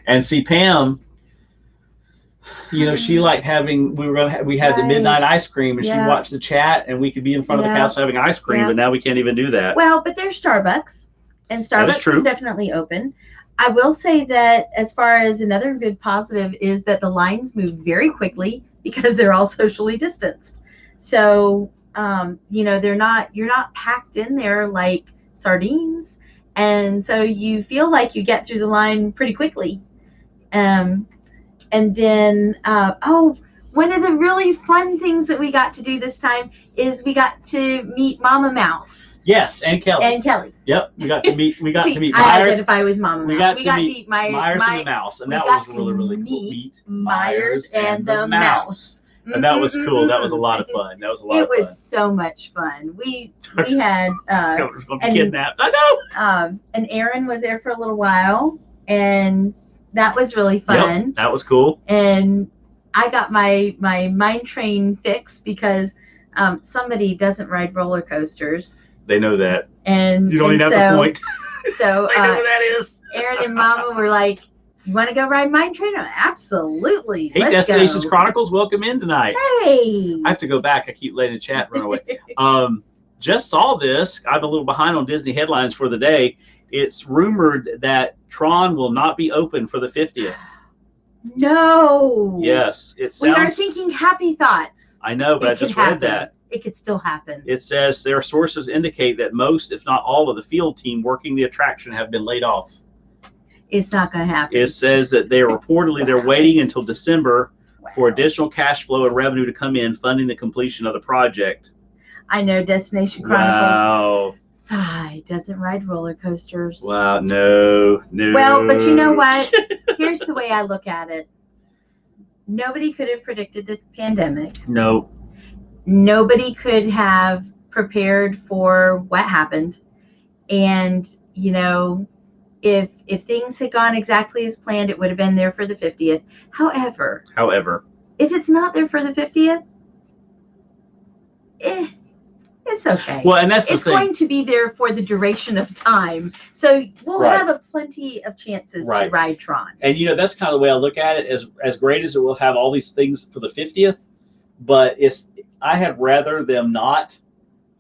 and see Pam. She liked having. We had the midnight ice cream, and she watched the chat, and we could be in front of the castle having ice cream, but now we can't even do that. Well, but there's Starbucks, and Starbucks is definitely open. I will say that as far as another good positive is that the lines move very quickly because they're all socially distanced. So you're not packed in there like sardines, and so you feel like you get through the line pretty quickly. And then, one of the really fun things that we got to do this time is we got to meet Mama Mouse. Yes, and Kelly. Yep, we got to meet. We got to meet. Myers. I identify with Mama Mouse. We got to meet Myers and the Mouse, and that was really cool. Meet Myers and the Mouse. And that was cool. That was a lot of fun. It was so much fun. We had was going to be kidnapped. I know. And Aaron was there for a little while, and that was really fun. Yep, that was cool. And I got my mine train fixed because somebody doesn't ride roller coasters. They know that. And you don't even have to point. So I know what that is. Aaron and Mama were like, "You want to go ride mine train?" Absolutely. Hey, let's Destinations go. Chronicles, welcome in tonight. Hey. I have to go back. I keep letting the chat run away. Just saw this. I'm a little behind on Disney headlines for the day. It's rumored that Tron will not be open for the 50th. No. Yes, it sounds. We are thinking happy thoughts. I know, but I just read that. It could still happen. It says their sources indicate that most, if not all, of the field team working the attraction have been laid off. It's not going to happen. It says that they are reportedly they're waiting until December for additional cash flow and revenue to come in, funding the completion of the project. I know Destination Chronicles. Wow. Sigh, doesn't ride roller coasters. Wow, no. Well, but you know what? Here's the way I look at it. Nobody could have predicted the pandemic. No. Nobody could have prepared for what happened. And, if things had gone exactly as planned, it would have been there for the 50th. However, if it's not there for the 50th, it's okay. Well, and that's the thing. It's going to be there for the duration of time. So we'll have a plenty of chances to ride Tron. And, that's kind of the way I look at it. As great as it will have all these things for the 50th, but I had rather them not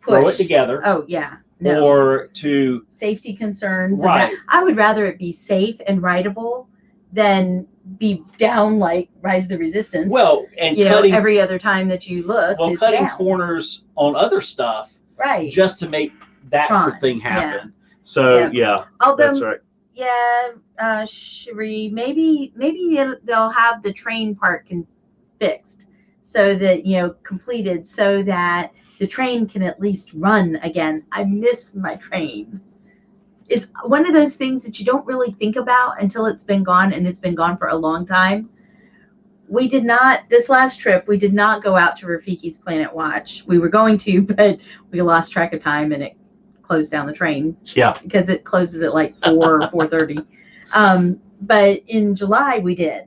throw it together. Oh, yeah. No. or to Safety concerns. and right. that. I would rather it be safe and rideable than be down like Rise of the Resistance. Well, and you cutting know, every other time that you look, it's cutting down. corners on other stuff, Right. just to make that Tron, thing happen. So yeah, Although, that's right. Yeah, Cherie, maybe they'll have the train part fixed, so that completed, so that the train can at least run again. I miss my train. It's one of those things that you don't really think about until it's been gone, and it's been gone for a long time. We did not, this last trip, we did not go out to Rafiki's Planet Watch. We were going to, but we lost track of time and it closed down the train. Yeah. Because it closes at like 4 or 4:30. But in July we did.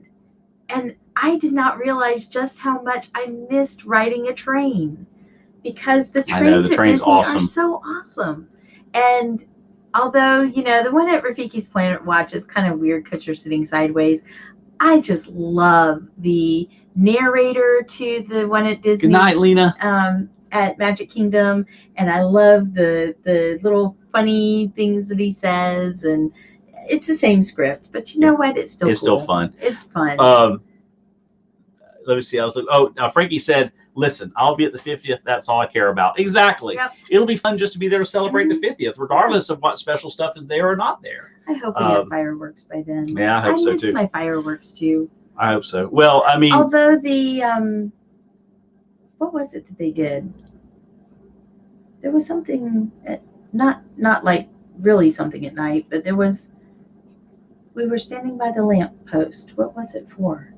And I did not realize just how much I missed riding a train. Because the trains at Disney are so awesome. And although, the one at Rafiki's Planet Watch is kind of weird because you're sitting sideways, I just love the narrator to the one at Disney. Good night, Lena. At Magic Kingdom, and I love the little funny things that he says, and it's the same script, but you know what? It's still still fun. It's fun. Let me see. I was like, now Frankie said, "Listen, I'll be at the 50th. That's all I care about." Exactly. Yep. It'll be fun just to be there to celebrate the 50th, regardless of what special stuff is there or not there. I hope we have fireworks by then. Yeah, I hope so too. I miss my fireworks too. I hope so. Well, I mean, although the what was it that they did? There was something not like really something at night, but we were standing by the lamp post. What was it for?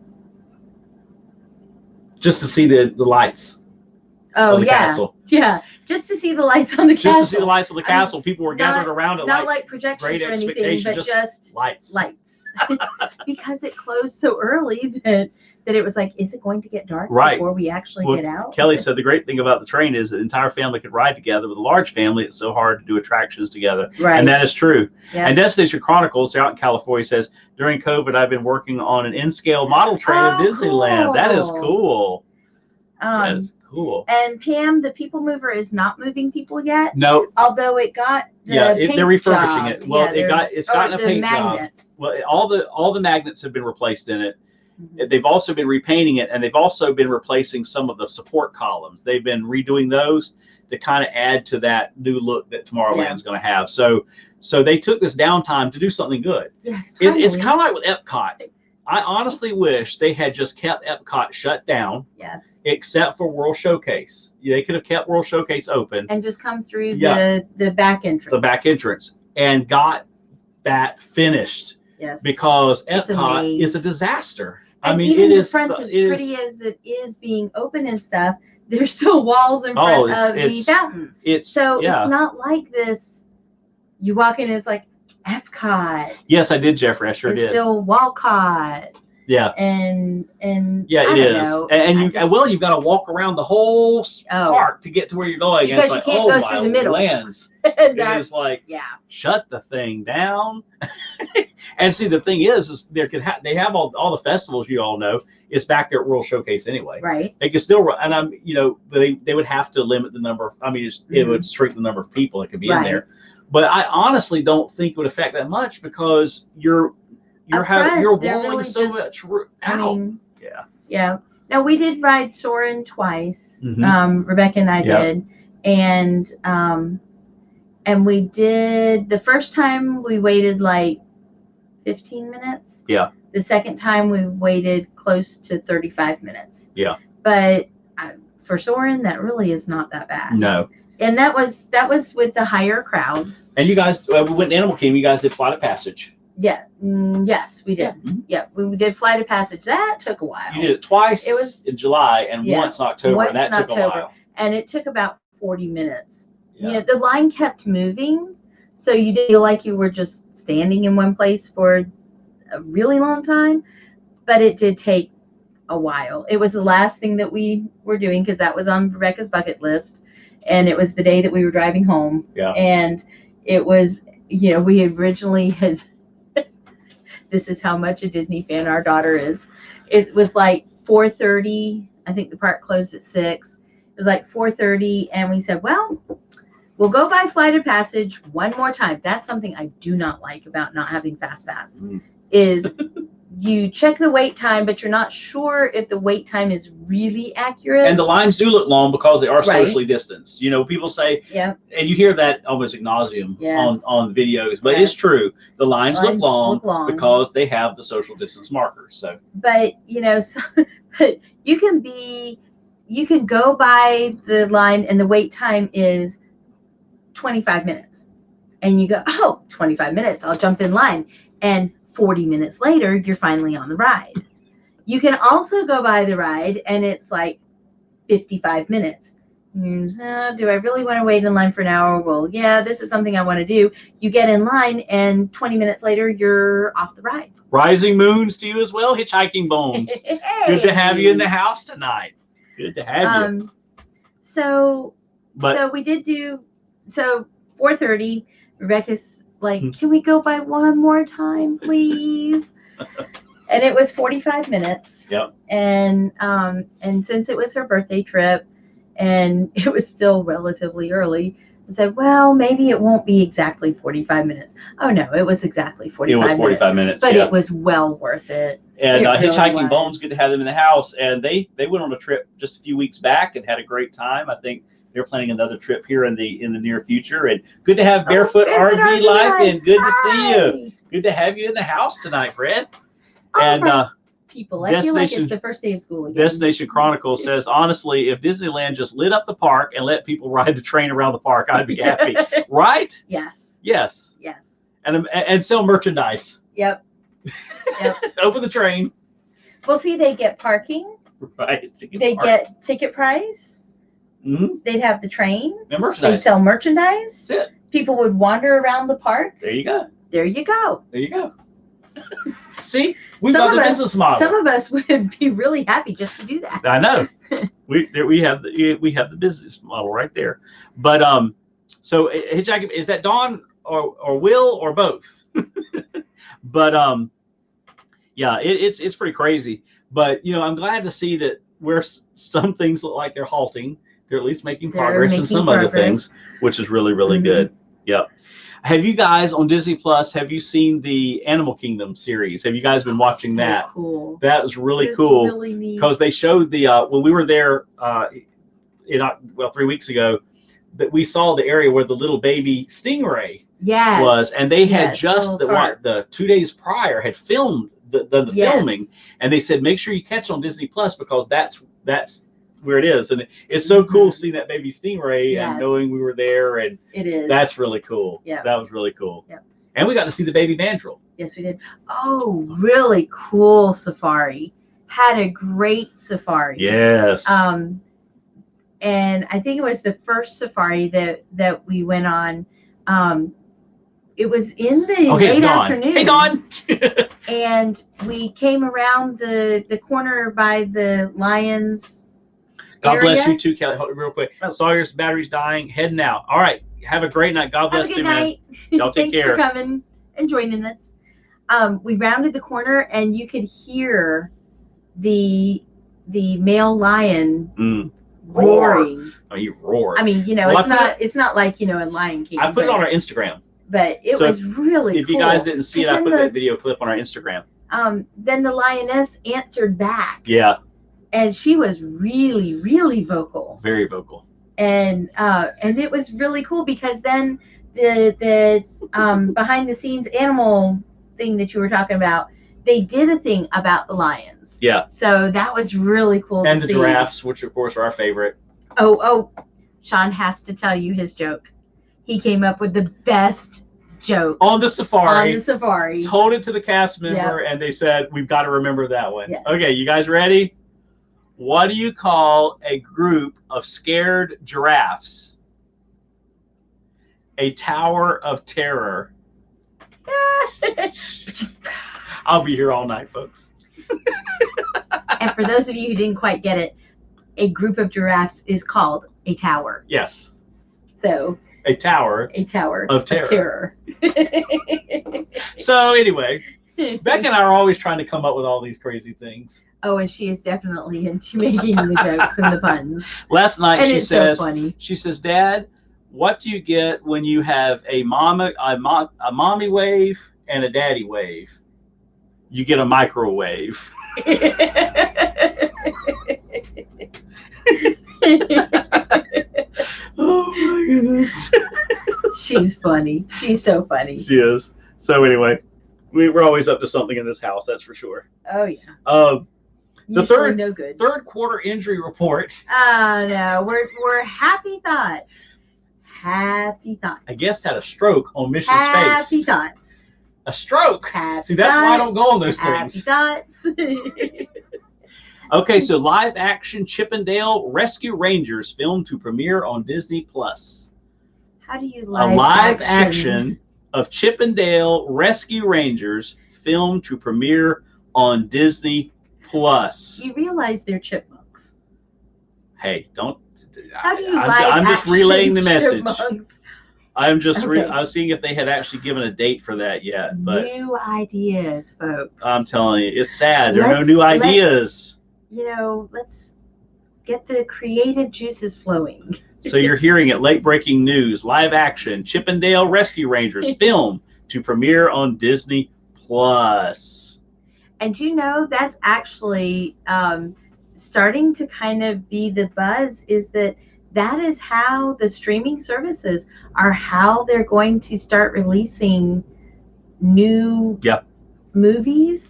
Just to see the lights. Oh, the castle. Yeah, just to see the lights on the castle. Just to see the lights on the castle. People were gathered around it. Not like projections or anything, but just lights. Because it closed so early that it was like, is it going to get dark before we actually get out? Kelly said the great thing about the train is the entire family could ride together. With a large family, it's so hard to do attractions together. Right. And that is true. Yeah. And Destination Chronicles out in California says, during COVID, I've been working on an in-scale model train at Disneyland. Cool. That is cool. That is cool. And Pam, the People Mover is not moving people yet. No. Although it got they're refurbishing job. it. Well, it's gotten a paint magnets. job. Well, all the magnets have been replaced in it. Mm-hmm. They've also been repainting it, and they've also been replacing some of the support columns. They've been redoing those to kind of add to that new look that Tomorrowland's going to have. So they took this downtime to do something good. Yes, it's kind of like with Epcot. I honestly wish they had just kept Epcot shut down. Yes. Except for World Showcase. They could have kept World Showcase open. And just come through the back entrance. The back entrance. And got that finished. Yes. Because Epcot is a disaster. And I mean, even it the is front, as pretty as it is being open and stuff, there's still walls in front of the fountain. It's not like this. You walk in and it's like Epcot. Yes, I did, Jeffrey. I sure did. It's still Walcott. Yeah. And yeah, it is. And you've got to walk around the whole park to get to where you're going. Because and it's you can't go through the middle. Lands. It is like, shut the thing down. And see, the thing is they have all the festivals you all know. It's back there at World Showcase anyway. Right. They can still run, and they would have to limit the number. It would shrink the number of people that could be in there. But I honestly don't think it would affect that much because you're walling so much out. Yeah. Now we did ride Soarin' twice. Mm-hmm. Rebecca and I did, and we did the first time we waited like 15 minutes. Yeah. The second time we waited cless to 35 minutes. Yeah. But for Soarin', that really is not that bad. No. And that was with the higher crowds. And you guys, we went to Animal Kingdom. You guys did Flight of Passage. Yeah. Yes, we did. Yeah. We did Flight of Passage. That took a while. You did it twice. It was in July and once in October, and that took a while. And it took about 40 minutes. Yeah. The line kept moving, so you didn't feel like you were just standing in one place for a really long time, but it did take a while. It was the last thing that we were doing because that was on Rebecca's bucket list, and it was the day that we were driving home. Yeah. And it was, we originally had. This is how much a Disney fan our daughter is. It was like 4:30. I think the park closed at 6. It was like 4:30, and we said, well, we'll go by Flight of Passage one more time. That's something I do not like about not having Fast Pass. Is you check the wait time, but you're not sure if the wait time is really accurate. And the lines do look long because they are Right. socially distanced. You know, people say, Yeah. and you hear that almost ad nauseum Yes. on videos, but Yes. it's true. The lines look long because they have the social distance markers. So, but you know, but you can go by the line and the wait time is 25 minutes, and you go, oh, 25 minutes, I'll jump in line, and 40 minutes later, you're finally on the ride. You can also go by the ride and it's like 55 minutes. Do I really want to wait in line for an hour? Well, yeah, this is something I want to do. You get in line and 20 minutes later, you're off the ride. Rising moons to you as well, Hitchhiking Bones. Hey. Good to have you in the house tonight. Good to have you. So we did do, 4:30, Rebecca's like, can we go by one more time, please? And it was 45 minutes. Yep. And since it was her birthday trip and it was still relatively early, I said, well, maybe it won't be exactly 45 minutes. Oh, no, it was exactly 45 minutes. It was 45 minutes, but it was well worth it. And really Hitchhiking Bones, good to have them in the house. And they went on a trip just a few weeks back and had a great time. I think they're planning another trip here in the near future. And good to have Barefoot RV Life, and good to see you. Good to have you in the house tonight, Fred. And people, I feel like it's the first day of school again. Destination Chronicle says, honestly, if Disneyland just lit up the park and let people ride the train around the park, I'd be happy. Right? Yes. Yes. Yes. And sell merchandise. Yep. Open the train. Well, see, they get parking. Right. Get ticket price. Mm-hmm. They'd have the train. And merchandise. They'd sell merchandise. That's it. People would wander around the park. There you go. There you go. There you go. See, we've got the business model. Some of us would be really happy just to do that. I know. we have the business model right there. But so Hitchhiking, is that Dawn or Will or both? But yeah, it's pretty crazy. But you know, I'm glad to see that where some things look like they're halting, they're at least making progress in some other things, which is really, really good. Yep. Have you guys on Disney Plus, have you seen the Animal Kingdom series? Have you guys been watching that? Cool. That was really cool. Really neat. Because they showed the when we were there 3 weeks ago, that we saw the area where the little baby stingray was, and they had just the 2 days prior had filmed the filming, and they said make sure you catch on Disney Plus because that's where it is, and it's so cool seeing that baby stingray and knowing we were there, and it is. That's really cool. Yeah, that was really cool. Yeah, and we got to see the baby mandrill. Yes, we did. Oh, really cool safari. Had a great safari. Yes. And I think it was the first safari that we went on. It was in the late afternoon. Hey, Dawn. And we came around the corner by the Lions. God bless you too, Kelly. Real quick. Sawyer's battery's dying. Heading out. All right. Have a great night. God bless you, man. Y'all take care. Thanks for coming and joining us. We rounded the corner and you could hear the male lion roaring. Oh, he roared. I mean, you know, it's not like, you know, in Lion King. I put it on our Instagram. But it was really cool. If you guys didn't see it, I put that video clip on our Instagram. Then the lioness answered back. Yeah. And she was really, really vocal. Very vocal. And it was really cool because then the behind the scenes animal thing that you were talking about, they did a thing about the lions. Yeah. So that was really cool to see. And the giraffes, which of course are our favorite. Oh, Sean has to tell you his joke. He came up with the best joke. On the safari. On the safari. Told it to the cast member, and they said, we've got to remember that one. Yes. Okay, you guys ready? What do you call a group of scared giraffes? A tower of terror. I'll be here all night, folks. And for those of you who didn't quite get it, a group of giraffes is called a tower. Yes. So a tower of terror. So anyway, Beck and I are always trying to come up with all these crazy things. Oh, and she is definitely into making the jokes and the puns. Last night and she it's says, so funny. She says, Dad, what do you get when you have a mommy wave and a daddy wave? You get a microwave. Oh my goodness. She's funny. She's so funny. She is. So anyway, we're always up to something in this house, that's for sure. Oh yeah. The Usually no good. third quarter injury report. Oh no, we're happy thoughts. Happy thoughts. A guest had a stroke on Mission's Happy face. thoughts. A stroke. Happy See, that's thoughts. why I don't go on those Happy things. thoughts. Okay, so live action Chippendale Rescue Rangers filmed to premiere on Disney Plus. How do you A live action of Chippendale Rescue Rangers filmed to premiere on Disney Plus. You realize they're chipmunks. Hey, don't. How do you I'm just relaying the message. Chipmunks? I'm just Okay. I was seeing if they had actually given a date for that yet, but New ideas, folks. I'm telling you, it's sad. There are no new ideas. Let's get the creative juices flowing. So you're hearing it, late breaking news, live action, Chippendale Rescue Rangers film to premiere on Disney Plus. And that's actually starting to kind of be the buzz, is that is how the streaming services are, how they're going to start releasing new movies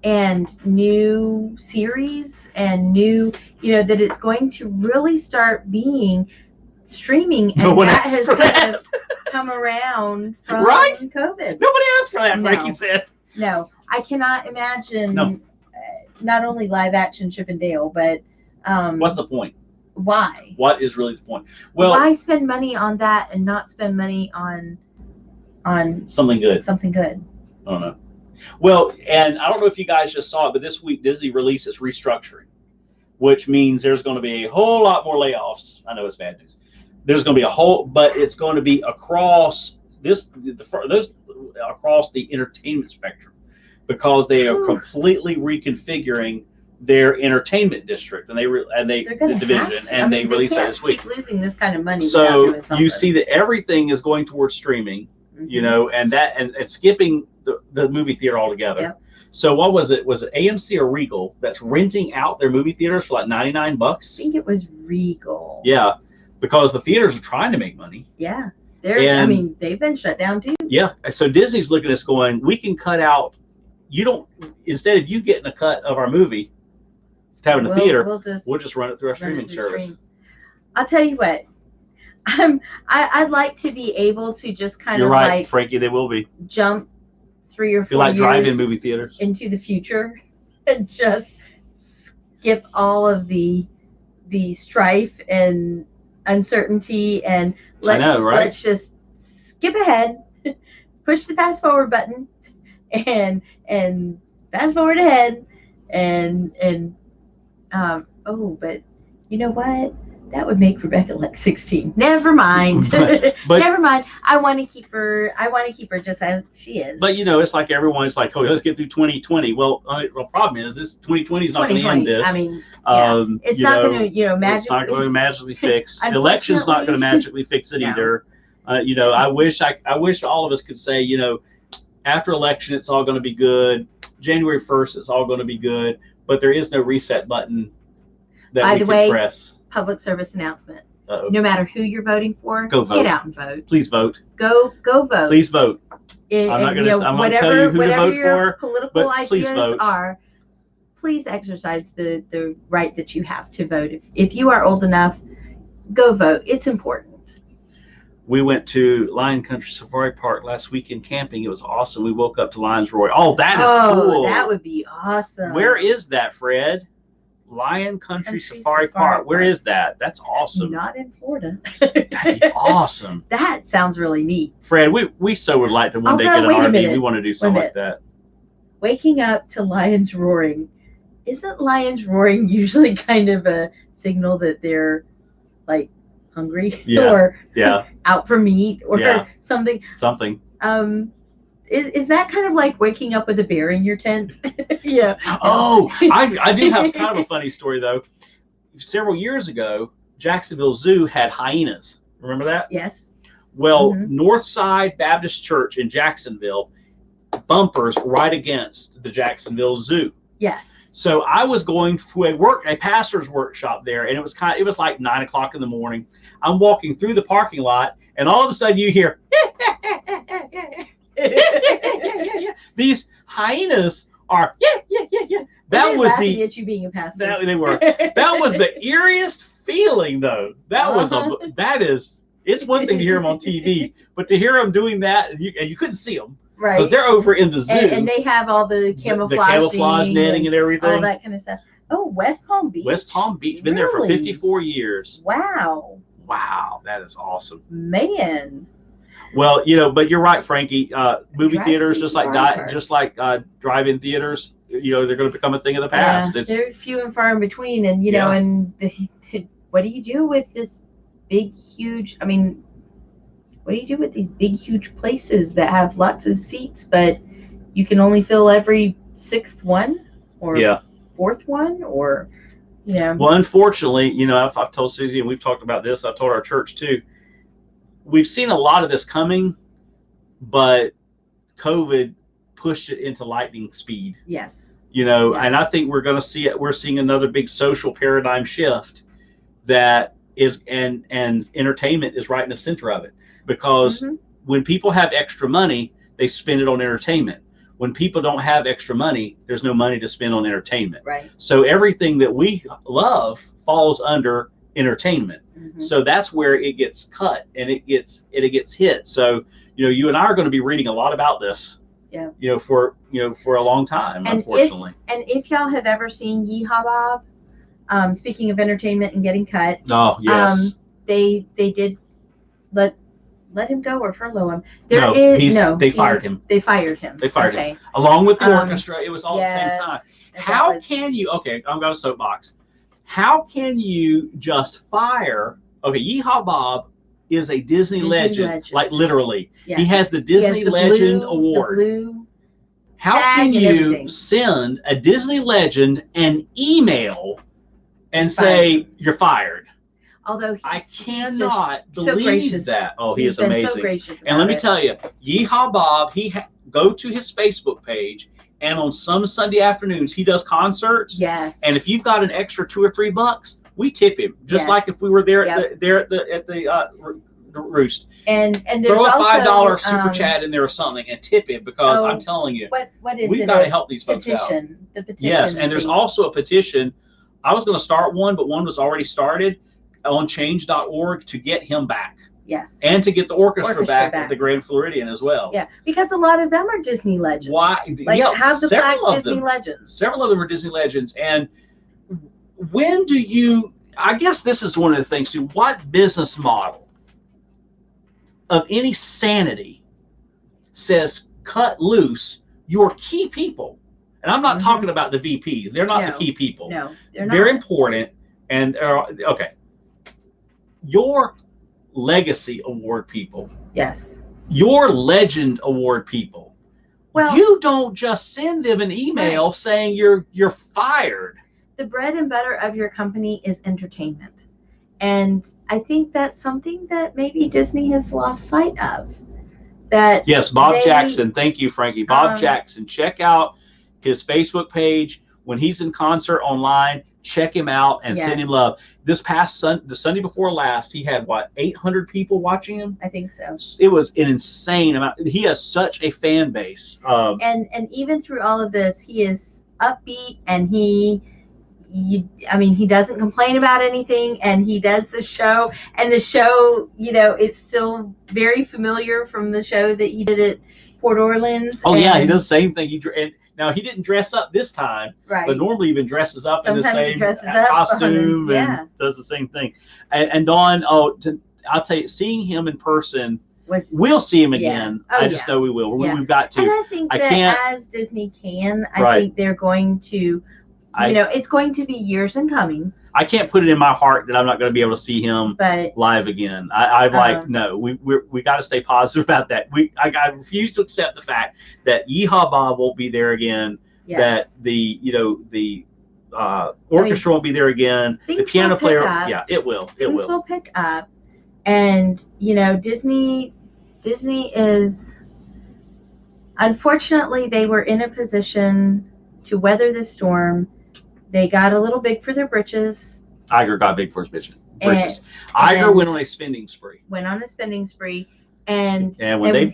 and new series and new, that it's going to really start being streaming, and that has kind of come around from COVID. Nobody asked for that, No. Frankie said. No, I cannot imagine not only live action Chippendale, but What's the point? why? What is really the point? Well, Why spend money on that and not spend money on something good. something good? I don't know. Well, and I don't know if you guys just saw it, but this week Disney releases Restructuring, which means there's going to be a whole lot more layoffs. I know it's bad news. There's going to be but it's going to be across across the entertainment spectrum, because they are completely reconfiguring their entertainment district, and they the division, and they release that this week. Keep losing this kind of money. So you see that everything is going towards streaming, and skipping the movie theater altogether. Yep. So what was it? Was it AMC or Regal that's renting out their movie theaters for like $99? I think it was Regal. Yeah, because the theaters are trying to make money. Yeah, they've been shut down too. Yeah, so Disney's looking at us going, we can cut out. Instead of you getting a cut of our movie, having a theater, we'll just run it through our streaming service. I'll tell you what, I'd like to be able to just kind You're of right, like Frankie. They will be. Jump 3 or 4 You're like years drive-in movie theaters into the future and just skip all of the strife and uncertainty, and let's just skip ahead, push the fast forward button, and fast forward ahead, but you know what? That would make Rebecca like 16. Never mind. but Never mind. I want to keep her just as she is. But it's like everyone's like, oh, let's get through 2020. Well, the problem is this 2020 is not going to end this. I mean, it's not going to, magically. It's not going to magically fix. Election's not going to magically fix it either. I wish all of us could say, after election it's all going to be good. January 1st it's all going to be good. But there is no reset button that we can press. Public service announcement. Uh-oh. No matter who you're voting for, go vote. Get out and vote. Please vote. Go vote. Please vote. I'm not going to tell you who to vote your for. Political please ideas vote. are. Please exercise the right that you have to vote. If you are old enough, go vote. It's important. We went to Lion Country Safari Park last weekend camping. It was awesome. We woke up to lions roaring. Oh, that is cool. That would be awesome. Where is that, Fred? Lion Country Safari Park. Where is that? That's awesome. Not in Florida. That'd be awesome. That sounds really neat. Fred, we so would like to one day get an RV. We want to do something like that. Waking up to lions roaring. Isn't lions roaring usually kind of a signal that they're like hungry or out for meat or something? Something. Is that kind of like waking up with a bear in your tent? Yeah. Oh, I do have kind of a funny story though. Several years ago, Jacksonville Zoo had hyenas. Remember that? Yes. Well, Northside Baptist Church in Jacksonville, bumpers right against the Jacksonville Zoo. Yes. So I was going to a pastor's workshop there, and it was like 9 o'clock in the morning. I'm walking through the parking lot, and all of a sudden you hear these hyenas are That was laughing at you being a pastor. They were. That was the eeriest feeling, though. That was it's one thing to hear them on TV, but to hear them doing that, and you couldn't see them. Right. Because they're over in the zoo. And they have all the camouflage netting and everything. All that kind of stuff. Oh, West Palm Beach. West Palm Beach. Been there for 54 years. Wow. Wow. That is awesome. Man. Well, but you're right, Frankie. Movie theaters, just like drive-in theaters, they're going to become a thing of the past. They're few and far in between. And, and what do you do with this big, huge, what do you do with these big, huge places that have lots of seats, but you can only fill every sixth one or fourth one or, Well, unfortunately, I've told Susie, and we've talked about this, I've told our church too, we've seen a lot of this coming, but COVID pushed it into lightning speed. Yes. And I think we're going to see it. We're seeing another big social paradigm shift that is, and entertainment is right in the center of it. Because when people have extra money, they spend it on entertainment. When people don't have extra money, there's no money to spend on entertainment. Right. So everything that we love falls under entertainment. So that's where it gets cut and it gets hit. So, you and I are going to be reading a lot about this. Yeah. For a long time, and unfortunately. If y'all have ever seen Yeehaw Bob, speaking of entertainment and getting cut. Oh, yes. They did let him go or furlough him. They fired him. They fired him. Him. Along with the orchestra, it was all at the same time. How can you, I'm got a soapbox. How can you just fire, Yeehaw Bob is a Disney legend, like literally. Yes. He has the Disney Legend Award. How can you send a Disney legend an email and say you're fired? Although I cannot believe that. Oh, he is amazing. So gracious and let me tell you, Yeehaw Bob, go to his Facebook page, and on some Sunday afternoons he does concerts. Yes. And if you've got an extra $2 or $3, we tip him, just like if we were there at the Roost. And there's throw a $5 also, super chat in there or something and tip him, because I'm telling you, what is we've got to help these folks out. The petition. Yes, and there's also a petition. I was going to start one, but one was already started on change.org to get him back. Yes. And to get the orchestra back at the Grand Floridian as well. Yeah, because a lot of them are Disney legends. Why? Have the black Disney legends. Several of them are Disney legends. And when do you, I guess this is one of the things too, what business model of any sanity says cut loose your key people? And I'm not talking about the VPs. They're not the key people. No, they're not. They're important. And, your legacy award people. Yes. Your legend award people. Well, you don't just send them an email saying you're fired. The bread and butter of your company is entertainment. And I think that's something that maybe Disney has lost sight of. Yes, Bob Jackson. Thank you, Frankie. Bob Jackson. Check out his Facebook page when he's in concert online. Check him out and send him love. This past the Sunday before last, he had 800 people watching him. I think so. It was an insane amount. He has such a fan base. And even through all of this, he is upbeat, and he doesn't complain about anything, and he does the show, and the show, it's still very familiar from the show that he did at Port Orleans. Oh, yeah, he does the same thing. Now, he didn't dress up this time, but normally even dresses up in the same costume and does the same thing. And Dawn, I'll tell you, seeing him in person, we'll see him again. I just know we will. We've got to. And I think as Disney can, I think they're going to, it's going to be years in coming. I can't put it in my heart that I'm not going to be able to see him live again. No, we got to stay positive about that. I refuse to accept the fact that Yeehaw Bob won't be there again. Yes. That the orchestra won't be there again. The piano player, it will. Things will pick up, And Disney is, unfortunately, they were in a position to weather the storm. They got a little big for their britches. Iger got big for his britches. Iger went on a spending spree. And when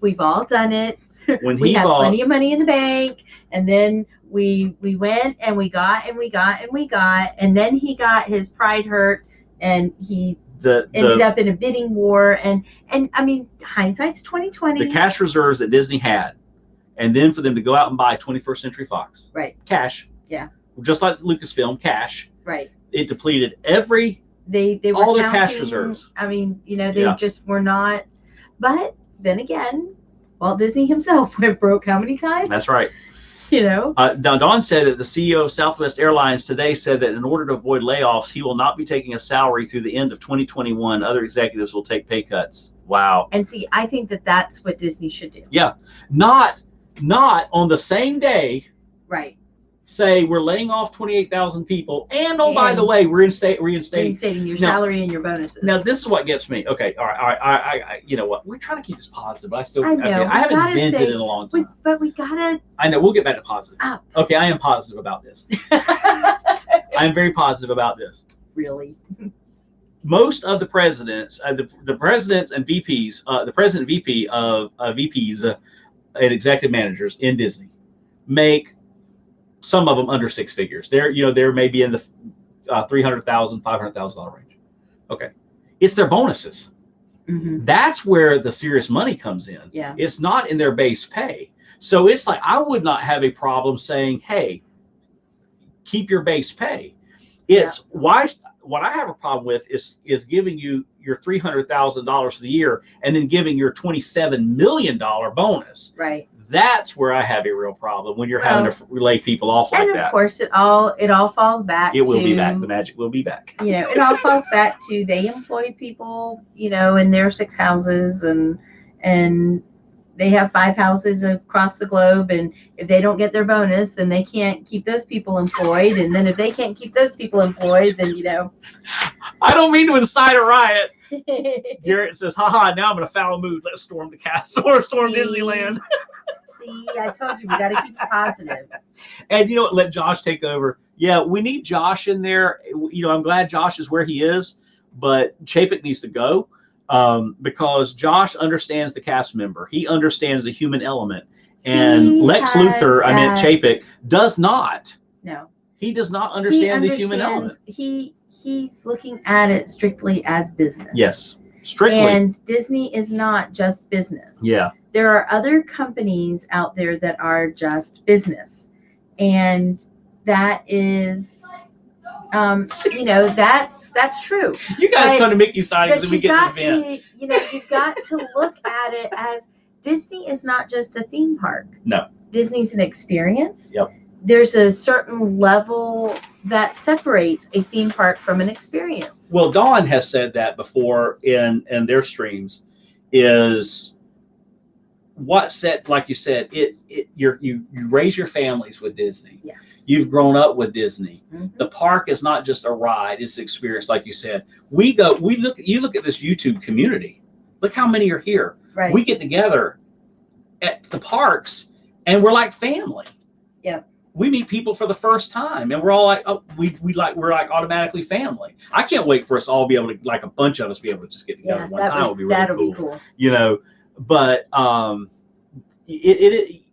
we've all done it. When we have plenty of money in the bank, and then we went and we got, and then he got his pride hurt, and he ended up in a bidding war, and I mean, hindsight's 20/20. The cash reserves that Disney had, and then for them to go out and buy 21st Century Fox, right? Cash, yeah, just like Lucasfilm, cash, right? It depleted they were all their cash reserves. I mean, they just were not. But then again, Walt Disney himself went broke how many times? That's right. Don said that the CEO of Southwest Airlines today said that in order to avoid layoffs, he will not be taking a salary through the end of 2021. Other executives will take pay cuts. Wow. And see, I think that that's what Disney should do. Yeah. Not on the same day. Right. Say we're laying off 28,000 people, and by the way, we're reinstating your salary and your bonuses. Now this is what gets me. Okay, all right. I you know what? We're trying to keep this positive, but I know. I haven't vented in a long time. But we gotta. I know. We'll get back to positive. Oh. Okay, I am positive about this. I am very positive about this. Really. Most of the presidents, the presidents and VPs, the president and VP of VPs and executive managers in Disney make. Some of them under six figures. They're maybe in the $300,000, $500,000 range. Okay, it's their bonuses. Mm-hmm. That's where the serious money comes in. Yeah, it's not in their base pay. So it's like I would not have a problem saying, "Hey, keep your base pay." It's why what I have a problem with is giving you your $300,000 a year and then giving your $27 million bonus. Right. That's where I have a real problem when you're having to lay people off like that. And of course, it all falls back. It will be back. The magic will be back. It all falls back to they employ people, in their 6 houses, and they have 5 houses across the globe, and if they don't get their bonus, then they can't keep those people employed, and then if they can't keep those people employed, then I don't mean to incite a riot. Garrett says, "Haha! Now I'm in a foul mood. Let's storm the castle or storm Disneyland." See, I told you we got to keep it positive. And let Josh take over. Yeah, we need Josh in there. I'm glad Josh is where he is, but Chapek needs to go because Josh understands the cast member. He understands the human element, and Lex Luthor, Chapek, does not. No, he does not understand the human element. He's looking at it strictly as business. Yes, strictly. And Disney is not just business. Yeah. There are other companies out there that are just business, and that is, that's true. You guys come to Mickey sightings and we get to the event. You've got to look at it as Disney is not just a theme park. No. Disney's an experience. Yep. There's a certain level that separates a theme park from an experience. Well, Dawn has said that before in their streams is what said, like you said, you raise your families with Disney. Yes. You've grown up with Disney. Mm-hmm. The park is not just a ride; it's an experience, like you said. You look at this YouTube community. Look how many are here. Right. We get together at the parks, and we're like family. Yeah. We meet people for the first time, and we're all like, oh, we're like automatically family. I can't wait for us all to be able to, like a bunch of us, be able to just get together one time. Would be really that'll cool. Be cool. But and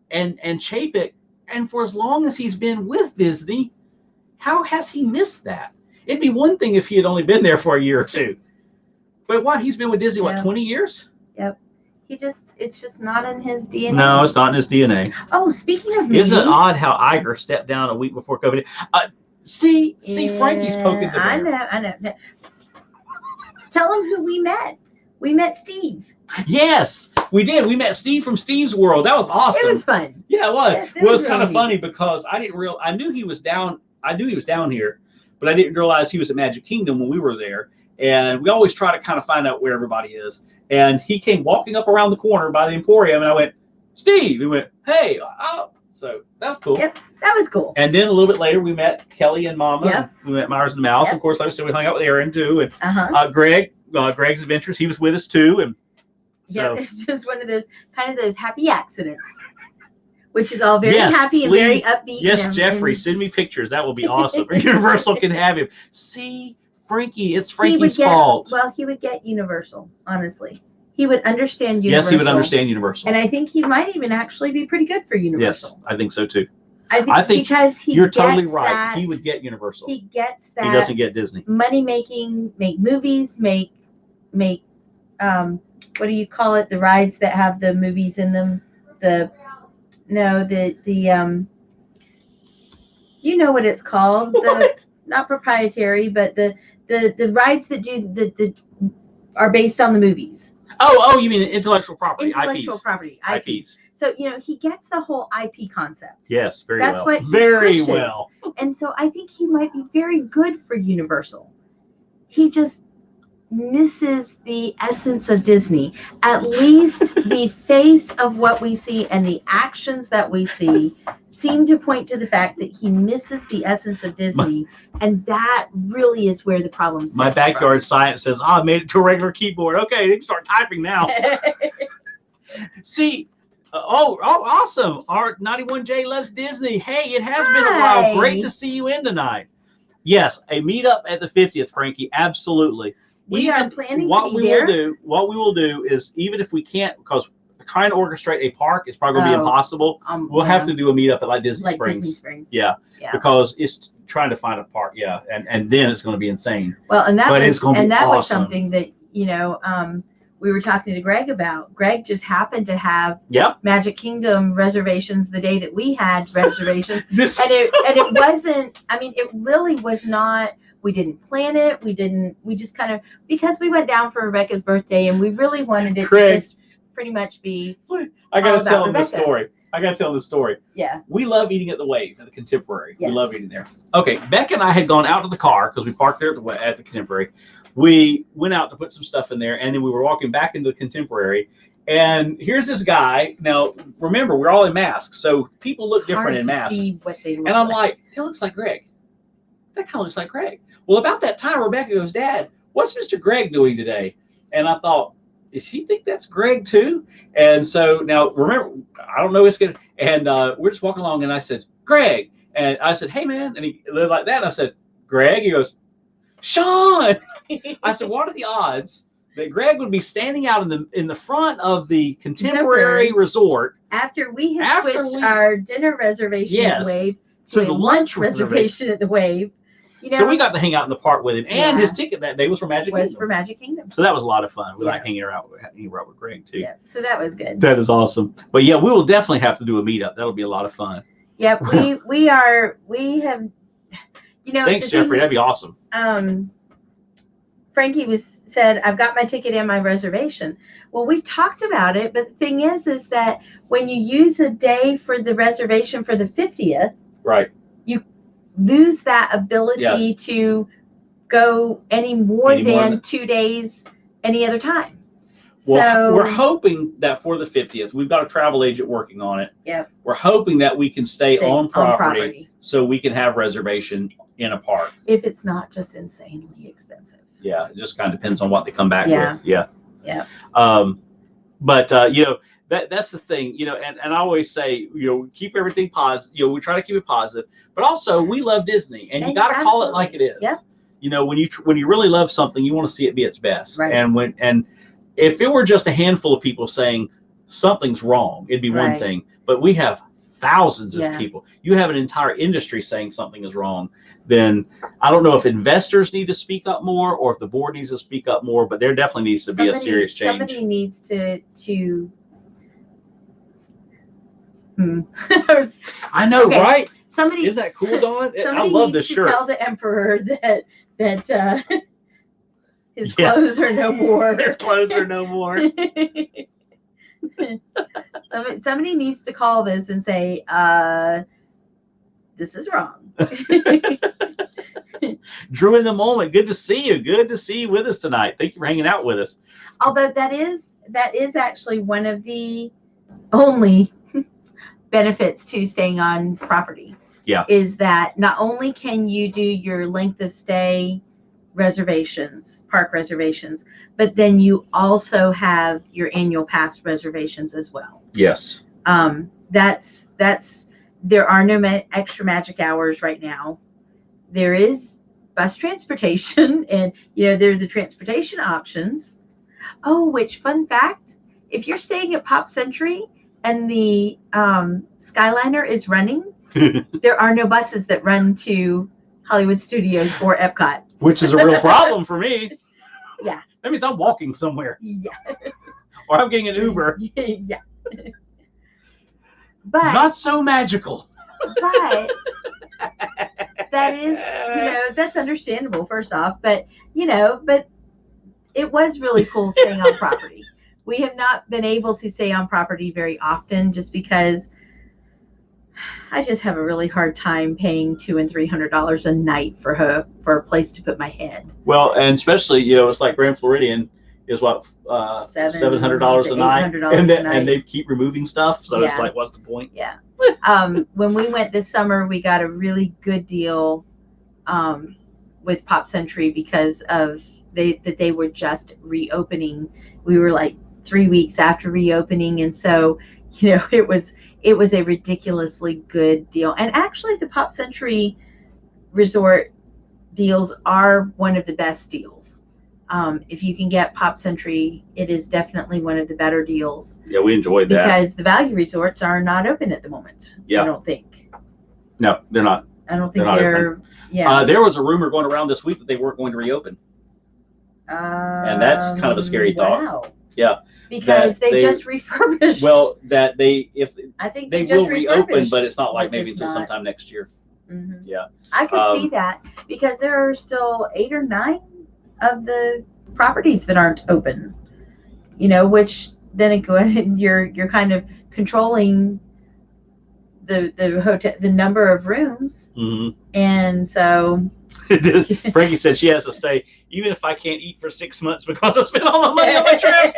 Chapek, and for as long as he's been with Disney, how has he missed that? It'd be one thing if he had only been there for a year or two, but he's been with Disney 20 years? Yep. It's just not in his DNA. No, it's not in his DNA. Oh, speaking of isn't it odd how Iger stepped down a week before COVID? See, Frankie's poking the bear. I know. Tell him who we met. We met Steve. Yes, we did. We met Steve from Steve's World. That was awesome. It was fun. Yeah, it was. It was kind of funny because I knew he was down. I knew he was down here, but I didn't realize he was at Magic Kingdom when we were there. And we always try to kind of find out where everybody is. And he came walking up around the corner by the Emporium, and I went, "Steve." He went, "Hey." Oh. So that was cool. Yep, that was cool. And then a little bit later, we met Kelly and Mama. Yep. We met Myers and the Mouse. Yep. Of course, like I said, we hung out with Aaron too, and Uh-huh. Greg Greg's Adventures. He was with us too, and Yeah, so, it's just one of those happy accidents, which is all very yes, happy and please. very upbeat. Yes, and, Jeffrey, send me pictures. That will be awesome. Universal can have him. See, Frankie, it's Frankie's fault. Well, he would get Universal, honestly. He would understand Universal. Yes, he would understand Universal. And I think he might even actually be pretty good for Universal. Yes, I think so too. I think because you're totally right. He would get Universal. He gets that. He doesn't get Disney. Money making, make movies, make what do you call it? The rides that have the movies in them. You know what it's called? What? Not proprietary, but the rides that are based on the movies. Oh, you mean intellectual property? Intellectual property. IPs. So he gets the whole IP concept. Yes, very well. That's what he very pushes. well. And so I think he might be very good for Universal. He just misses the essence of Disney. At least the face of what we see and the actions that we see seem to point to the fact that he misses the essence of Disney, and that really is where the problem stems My backyard science says, I made it to a regular keyboard. Okay, they can start typing now. See, awesome. Our 91J loves Disney. Hey, it has been a while. Great to see you in tonight. Yes, a meetup at the 50th, Frankie. Absolutely. We are planning to be there. What we will do is, even if we can't, because trying to orchestrate a park is probably going to be impossible. We'll have to do a meetup at like Disney Springs. Yeah, because it's trying to find a park. Yeah, and then it's going to be insane. Well, and that was was something that we were talking to Greg about. Greg just happened to have Magic Kingdom reservations the day that we had reservations, and it wasn't. I mean, it really was not. We didn't plan it. We just kind of, because we went down for Rebecca's birthday and we really wanted it to just pretty much be. I got to tell him the story. Yeah. We love eating at the Wave at the Contemporary. Yes. We love eating there. Okay. Beck and I had gone out to the car because we parked there at the Contemporary. We went out to put some stuff in there, and then we were walking back into the Contemporary. And here's this guy. Now, remember, we're all in masks, so people look different in masks. And I'm like, it looks like Greg. That kind of looks like Greg. Well, about that time, Rebecca goes, Dad, what's Mr. Greg doing today? And I thought, does she think that's Greg too? And so now, remember, I don't know what's going to, and we're just walking along, and I said, Greg. And I said, hey, man. And he lived like that. And I said, Greg? He goes, Sean. I said, what are the odds that Greg would be standing out in the front of the Contemporary Resort after we had switched our dinner reservation at the Wave to the lunch reservation at the Wave? So we got to hang out in the park with him, and his ticket that day was for Magic Kingdom. So that was a lot of fun. We like hanging out with Greg too. Yeah, so that was good. That is awesome. But yeah, we will definitely have to do a meetup. That'll be a lot of fun. Yeah, we have. Thanks, Jeffrey. That'd be awesome. Frankie said, I've got my ticket and my reservation. Well, we've talked about it, but the thing is that when you use a day for the reservation for the 50th, right, you lose that ability to go any more than 2 days any other time. Well, we're hoping that for the 50th, we've got a travel agent working on it. Yep. We're hoping that we can stay on property so we can have reservation in a park. If it's not just insanely expensive. Yeah, it just kind of depends on what they come back with. Yeah. Yeah. But that's the thing, and I always say, keep everything positive. We try to keep it positive, but also we love Disney, and you got to call it like it is. Yeah. When you really love something, you want to see it be its best. Right. And if it were just a handful of people saying something's wrong, it'd be one thing. But we have thousands of people. You have an entire industry saying something is wrong. Then I don't know if investors need to speak up more or if the board needs to speak up more, but there definitely needs to be a serious change. Somebody needs to I know, right? Somebody, isn't that cool, Dawn? I love this shirt. Tell the emperor that his clothes are no more. His clothes are no more. Somebody needs to call this and say, this is wrong. Drew in the moment. Good to see you. Good to see you with us tonight. Thank you for hanging out with us. Although that is actually one of the only benefits to staying on property. Yeah. Is that not only can you do your length of stay reservations, park reservations, but then you also have your annual pass reservations as well. Yes. That's there are no extra magic hours right now. There is bus transportation, and there are the transportation options. Oh, which fun fact, if you're staying at Pop Century and the Skyliner is running, there are no buses that run to Hollywood Studios or Epcot. Which is a real problem for me. Yeah. That means I'm walking somewhere. Yeah. Or I'm getting an Uber. Yeah. But not so magical. But that is, that's understandable, first off. But, but it was really cool staying on property. We have not been able to stay on property very often just because I just have a really hard time paying $200 and $300 a night for a place to put my head. Well, and especially, it's like Grand Floridian is what, $700 a night, and they keep removing stuff. So It's like, what's the point? Yeah. When we went this summer, we got a really good deal with Pop Century because of they were just reopening. We were like 3 weeks after reopening, and so it was a ridiculously good deal. And actually, the Pop Century resort deals are one of the best deals. If you can get Pop Century, it is definitely one of the better deals. Yeah, we enjoyed that. Because the value resorts are not open at the moment. Yeah. I don't think. No, they're not. I don't think they're yeah. There was a rumor going around this week that they weren't going to reopen. And that's kind of a scary thought. Wow. Yeah. Because they just refurbished. Well, I think they will reopen, but it's not like maybe until sometime next year. Mm-hmm. Yeah. I could see that because there are still 8 or 9 of the properties that aren't open, which then you're kind of controlling the hotel, the number of rooms. Mm-hmm. And so Frankie said she has to stay even if I can't eat for 6 months because I spent all my money on my trip.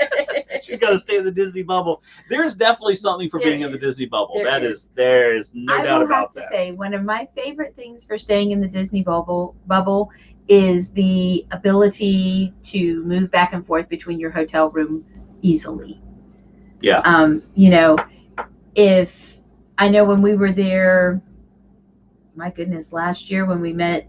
She's got to stay in the Disney bubble. There's definitely something for being in the Disney bubble. There's no doubt about that. I will have to say one of my favorite things for staying in the Disney bubble is the ability to move back and forth between your hotel room easily. Yeah. If I know when we were there, my goodness, last year when we met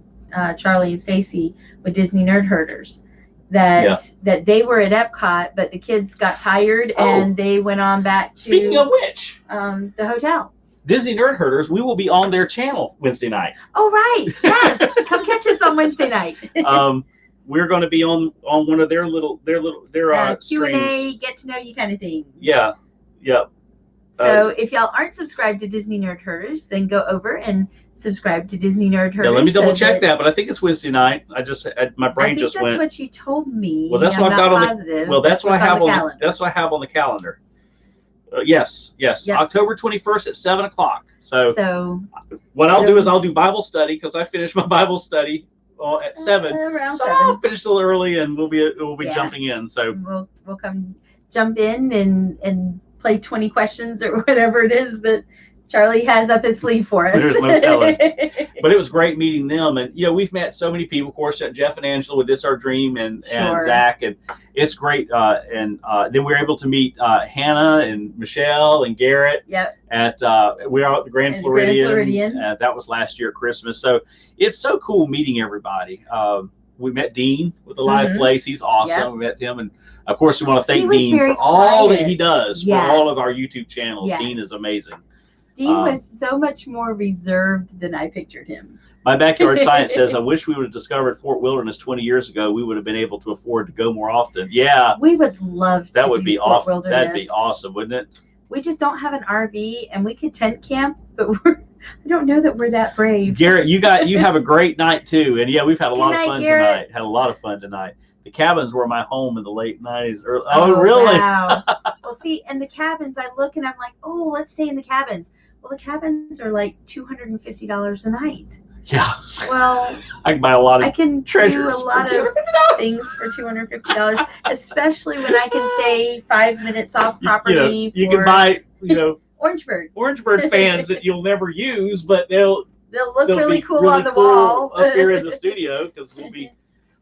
Charlie and Stacy with Disney Nerd Herders, that they were at Epcot, but the kids got tired and they went on back to. Speaking of which, the hotel. Disney Nerd Herders, we will be on their channel Wednesday night. Oh, right. Yes. Come catch us on Wednesday night. We're going to be on one of their Q&A, streams. Get to know you kind of thing. Yeah. Yeah. So if y'all aren't subscribed to Disney Nerd Herders, then go over and subscribe to Disney Nerd Herders. Yeah, let me double check that, but I think it's Wednesday night. My brain just went. That's what you told me. Well, that's what I got on the. Well, that's what I have on. That's what I have on the calendar. Yes. Yep. October 21st at 7:00. So what I'll do is I'll do Bible study because I finished my Bible study at 7. Around so 7. I'll finish a little early and we'll be jumping in. So we'll come jump in and play 20 questions or whatever it is that Charlie has up his sleeve for us. There's no telling. But it was great meeting them, and we've met so many people. Of course, Jeff and Angela with This Our Dream, and Zach, and it's great. And then we were able to meet Hannah and Michelle and Garrett. Yep. We are at the Grand Floridian. That was last year at Christmas. So it's so cool meeting everybody. We met Dean with the Live Place. He's awesome. Yep. We met him, and of course, we want to thank Dean for all that he does for all of our YouTube channels. Yes. Dean is amazing. Dean was so much more reserved than I pictured him. My Backyard Science says, I wish we would have discovered Fort Wilderness 20 years ago. We would have been able to afford to go more often. Yeah. We would love to. That would be Fort Wilderness. That'd be awesome, wouldn't it? We just don't have an RV, and we could tent camp, but I don't know that we're that brave. Garrett, you have a great night, too. And, we've had a lot of fun tonight. Had a lot of fun tonight. The cabins were my home in the late 90s. Oh, really? Wow. Well, see, and the cabins, I look and I'm like, oh, let's stay in the cabins. Well, the cabins are like $250 a night. Yeah. Well, I can buy a lot of I can treasures do a lot of things for $250, especially when I can stay 5 minutes off property. You can buy, Orangebird fans that you'll never use, but they'll look really cool on the wall up here in the studio because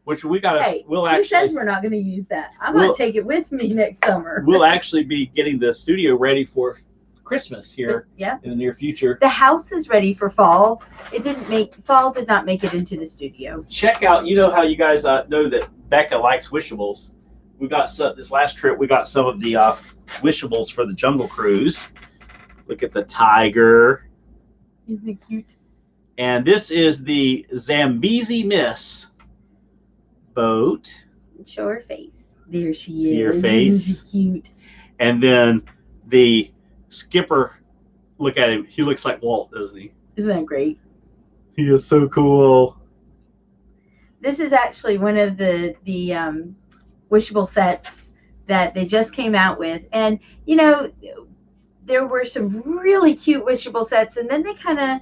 which we got to, Hey, we'll who says actually, we're not going to use that? I'm We'll- going to take it with me next summer. we'll actually be getting the studio ready for Christmas here Yeah. in the near future. The house is ready for fall. Fall did not make it into the studio. Check out, you know how you guys know that Becca likes Wishables. We got this last trip, we got some of the Wishables for the Jungle Cruise. Look at the tiger. Isn't it cute? And this is the Zambezi Miss boat. Show her face. There she is. See her face? Isn't she cute? And then the skipper, look at him. He looks like Walt, doesn't he? Isn't that great? He is so cool. This is actually one of the wishable sets that they just came out with. And, you know, there were some really cute wishable sets, and then they kind of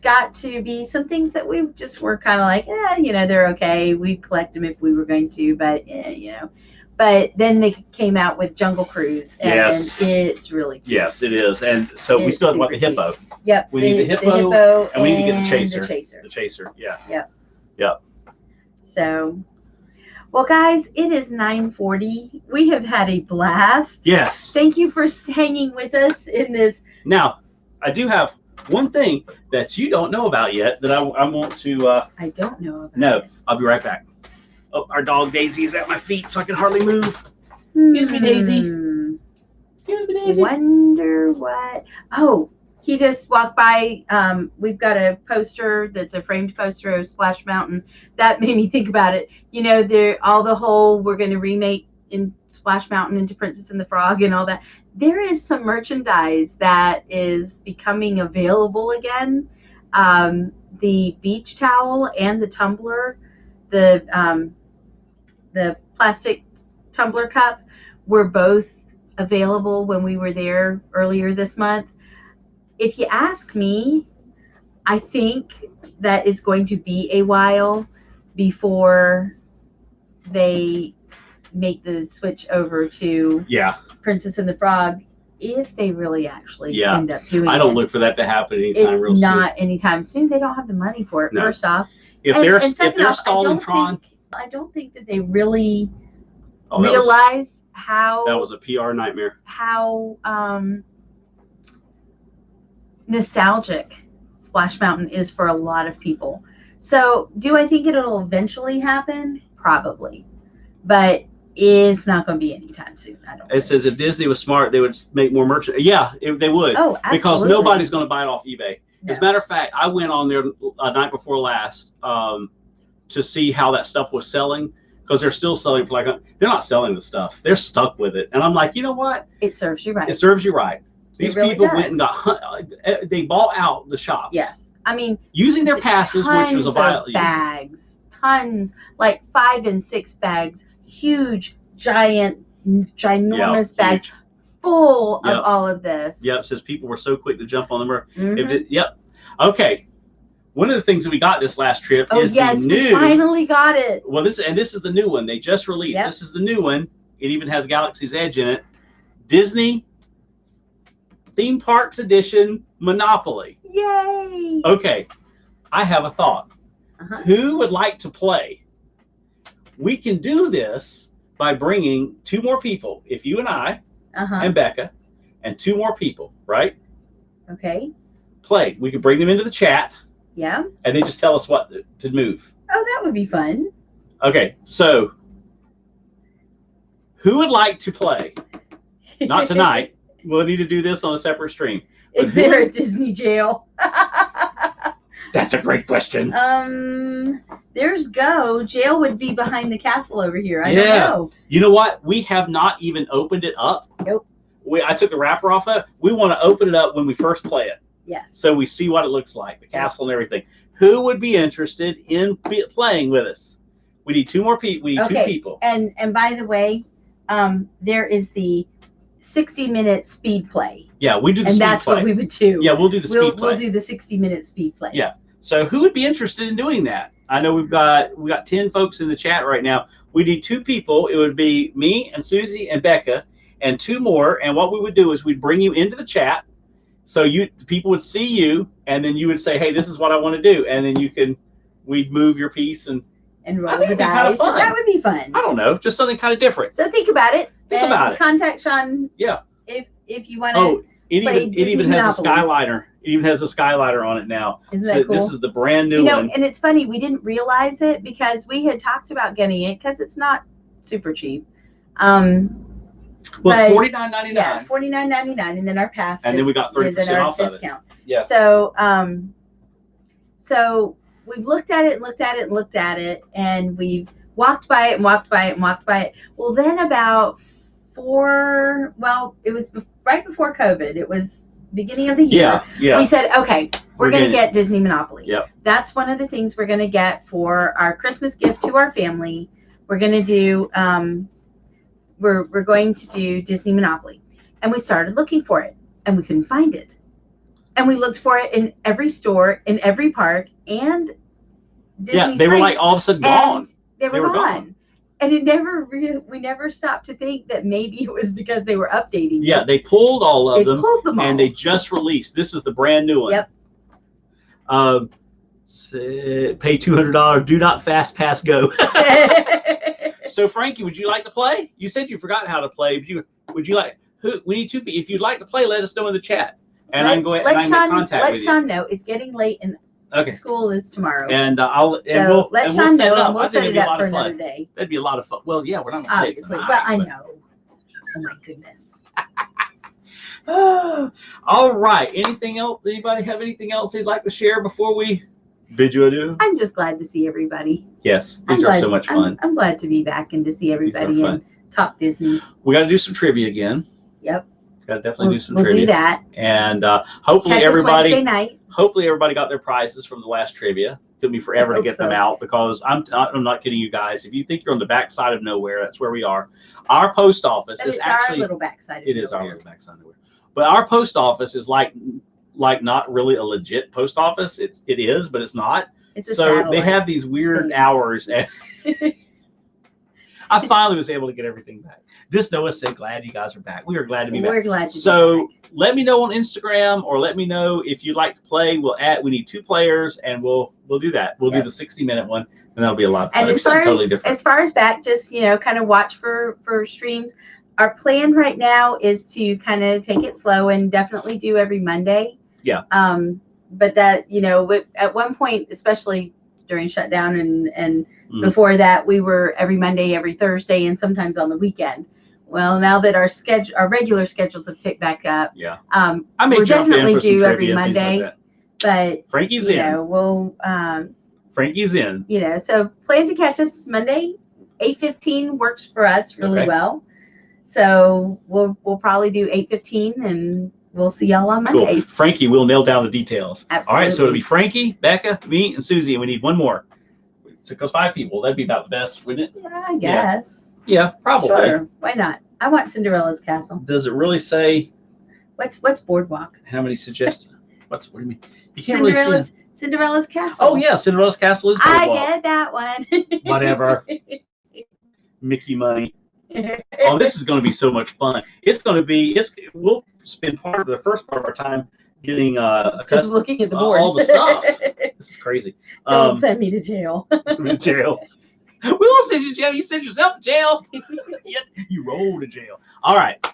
got to be some things that we just were kind of like, you know, they're okay. We'd collect them if we were going to, but, you know. But then they came out with Jungle Cruise, and Yes. It's really cute. Yes, it is. And so we still have like a hippo. Yep. We need the hippo, and we need to get the chaser. The chaser, yeah. Yep. Yep. So, well, guys, it is 9:40. We have had a blast. Yes. Thank you for hanging with us in this. Now, I do have one thing that you don't know about yet that I want to. I don't know about. No, I'll be right back. Oh, our dog Daisy is at my feet, so I can hardly move. Excuse me, Daisy. Excuse me, Daisy. Wonder what? Oh, he just walked by. We've got a poster that's a framed poster of Splash Mountain. That made me think about it. You know, we're going to remake in Splash Mountain into Princess and the Frog and all that. There is some merchandise that is becoming available again. The beach towel and the tumbler, the plastic tumbler cup were both available when we were there earlier this month. If you ask me, I think that it's going to be a while before they make the switch over to Princess and the Frog, if they really actually end up doing it. I don't look for that to happen anytime real soon. Not anytime soon. They don't have the money for it, first off. If they're stalling Tron, I don't think that they really realize how that was a PR nightmare. How nostalgic Splash Mountain is for a lot of people. So, do I think it'll eventually happen? Probably, but it's not going to be anytime soon. I don't. It says if Disney was smart, they would make more merchandise. Yeah, they would. Oh, absolutely. Because nobody's going to buy it off eBay. No. As a matter of fact, I went on there night before last to see how that stuff was selling, because they're still selling for they're not selling the stuff. They're stuck with it. And I'm like, you know what? It serves you right. It serves you right. These really people does. went and they bought out the shops. Yes. I mean, using their passes, which was a violation. Bags, tons, like 5 and 6 bags, huge, ginormous bags, huge. Full of all of this. Yep, says people were so quick to jump on them. Yep. Okay. One of the things that we got this last trip is the new. We finally got it. Well, this is the new one they just released. Yep. This is the new one. It even has Galaxy's Edge in it. Disney Theme Parks Edition Monopoly. Yay! Okay, I have a thought. Who would like to play? We can do this by bringing 2 more people. If you and I and Becca and 2 more people, right? Okay. Play. We could bring them into the chat. Yeah. And they just tell us what to move. Oh, that would be fun. Okay, so who would like to play? Not tonight. We'll need to do this on a separate stream. Is there a Disney jail? That's a great question. There's Go. Jail would be behind the castle over here. I don't know. You know what? We have not even opened it up. Nope. I took the wrapper off of it. We want to open it up when we first play it. Yes. So we see what it looks like, the castle and everything. Who would be interested in playing with us? We need 2 more people. We need 2 people. And by the way, there is the 60-minute speed play. Yeah, we do the speed play. And that's what we would do. Yeah, we'll do the speed play. We'll do the 60-minute speed play. Yeah. So who would be interested in doing that? I know we got 10 folks in the chat right now. We need 2 people. It would be me and Susie and Becca and 2 more. And what we would do is we'd bring you into the chat. So people would see you, and then you would say, hey, this is what I want to do. And then we'd move your piece and and roll I think the it'd be kind of dice. fun. That would be fun. I don't know, just something kind of different. So think about it. Think about it. Contact Sean. Yeah. If you want to. Oh, it even has a Monopoly. skyliner. It even has a skyliner on it now. Isn't that cool? This is the brand new one. And it's funny, we didn't realize it because we had talked about getting it because it's not super cheap. Well, it's $49.99. Yeah, it's $49.99, and then our pass. And then we got 30% off of it. Yeah. So, so we've looked at it, and we've walked by it. Well, then about it was right before COVID. It was beginning of the year. Yeah. We said, okay, we're going to get Disney Monopoly. Yep. That's one of the things we're going to get for our Christmas gift to our family. We're going to do, we're going to do Disney Monopoly. And we started looking for it, and we couldn't find it. And we looked for it in every store, in every park, and Disney they were Springs, like all of a sudden gone. They were gone. And we never stopped to think that maybe it was because they were updating. Yeah, they pulled all of them. They pulled them all. And they just released. This is the brand new one. Yep. Pay $200. Do not fast pass go. So Frankie, would you like to play? You said you forgot how to play. Would you like? We need to be. If you'd like to play, let us know in the chat, and I can go ahead and I can make contact with you. Let Sean know it's getting late and school is tomorrow. And we'll Sean know. It up. We'll set it up for another fun. day. That'd be a lot of fun. Well, yeah, we're not going to play obviously, but I know. Oh my goodness. All right. Anything else? Anybody have anything else they'd like to share before we bid you adieu? I'm just glad to see everybody. Yes, these are so much fun. I'm glad to be back and to see everybody and talk Disney. We got to do some trivia again. Yep. Got to definitely do some trivia. We'll do that. And hopefully Catch everybody. us Wednesday night. Hopefully everybody got their prizes from the last trivia. It took me forever to get them out because I'm not kidding you guys. If you think you're on the backside of nowhere, that's where we are. Our post office is actually our little backside. It is our little backside of nowhere. But our post office is like not really a legit post office. It is, but it's not. It's a so satellite. They have these weird hours. And I finally was able to get everything back. This Noah said, glad you guys are back. We are glad to be back. We're glad to be back. Let me know on Instagram or let me know if you'd like to play. We need 2 players and we'll do that. We'll do the 60-minute one and that'll be a lot of fun. And as far as back, just kind of watch for streams. Our plan right now is to kind of take it slow and definitely do every Monday. Yeah. But that, at one point, especially during shutdown and before that, we were every Monday, every Thursday, and sometimes on the weekend. Well, now that our regular schedules have picked back up, we'll definitely do every Monday. Like but Frankie's in. We'll Frankie's in. So plan to catch us Monday. 8:15 works for us really well. So we'll probably do 8:15 and we'll see y'all on Mondays. Cool. Frankie, we'll nail down the details. Absolutely. All right, so it'll be Frankie, Becca, me, and Susie, and we need one more. So it goes 5 people. That'd be about the best, wouldn't it? Yeah, I guess. Yeah, probably. Sure. Why not? I want Cinderella's castle. Does it really say? What's Boardwalk? How many suggestions? What do you mean? You can't really see. Cinderella's castle. Oh yeah, Cinderella's castle is Boardwalk. I get that one. Whatever. Mickey money. Oh, this is going to be so much fun. We'll spend the first part of our time getting just looking at the board. All the stuff. This is crazy. Don't send me to jail. Send me to jail. We won't send you to jail. You send yourself to jail. You roll to jail. All right.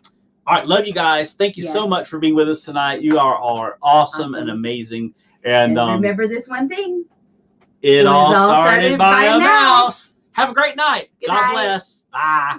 Love you guys. Thank you so much for being with us tonight. You are awesome and amazing. And remember this one thing. It all started by a mouse. Have a great night. Good God night. bless. Bye.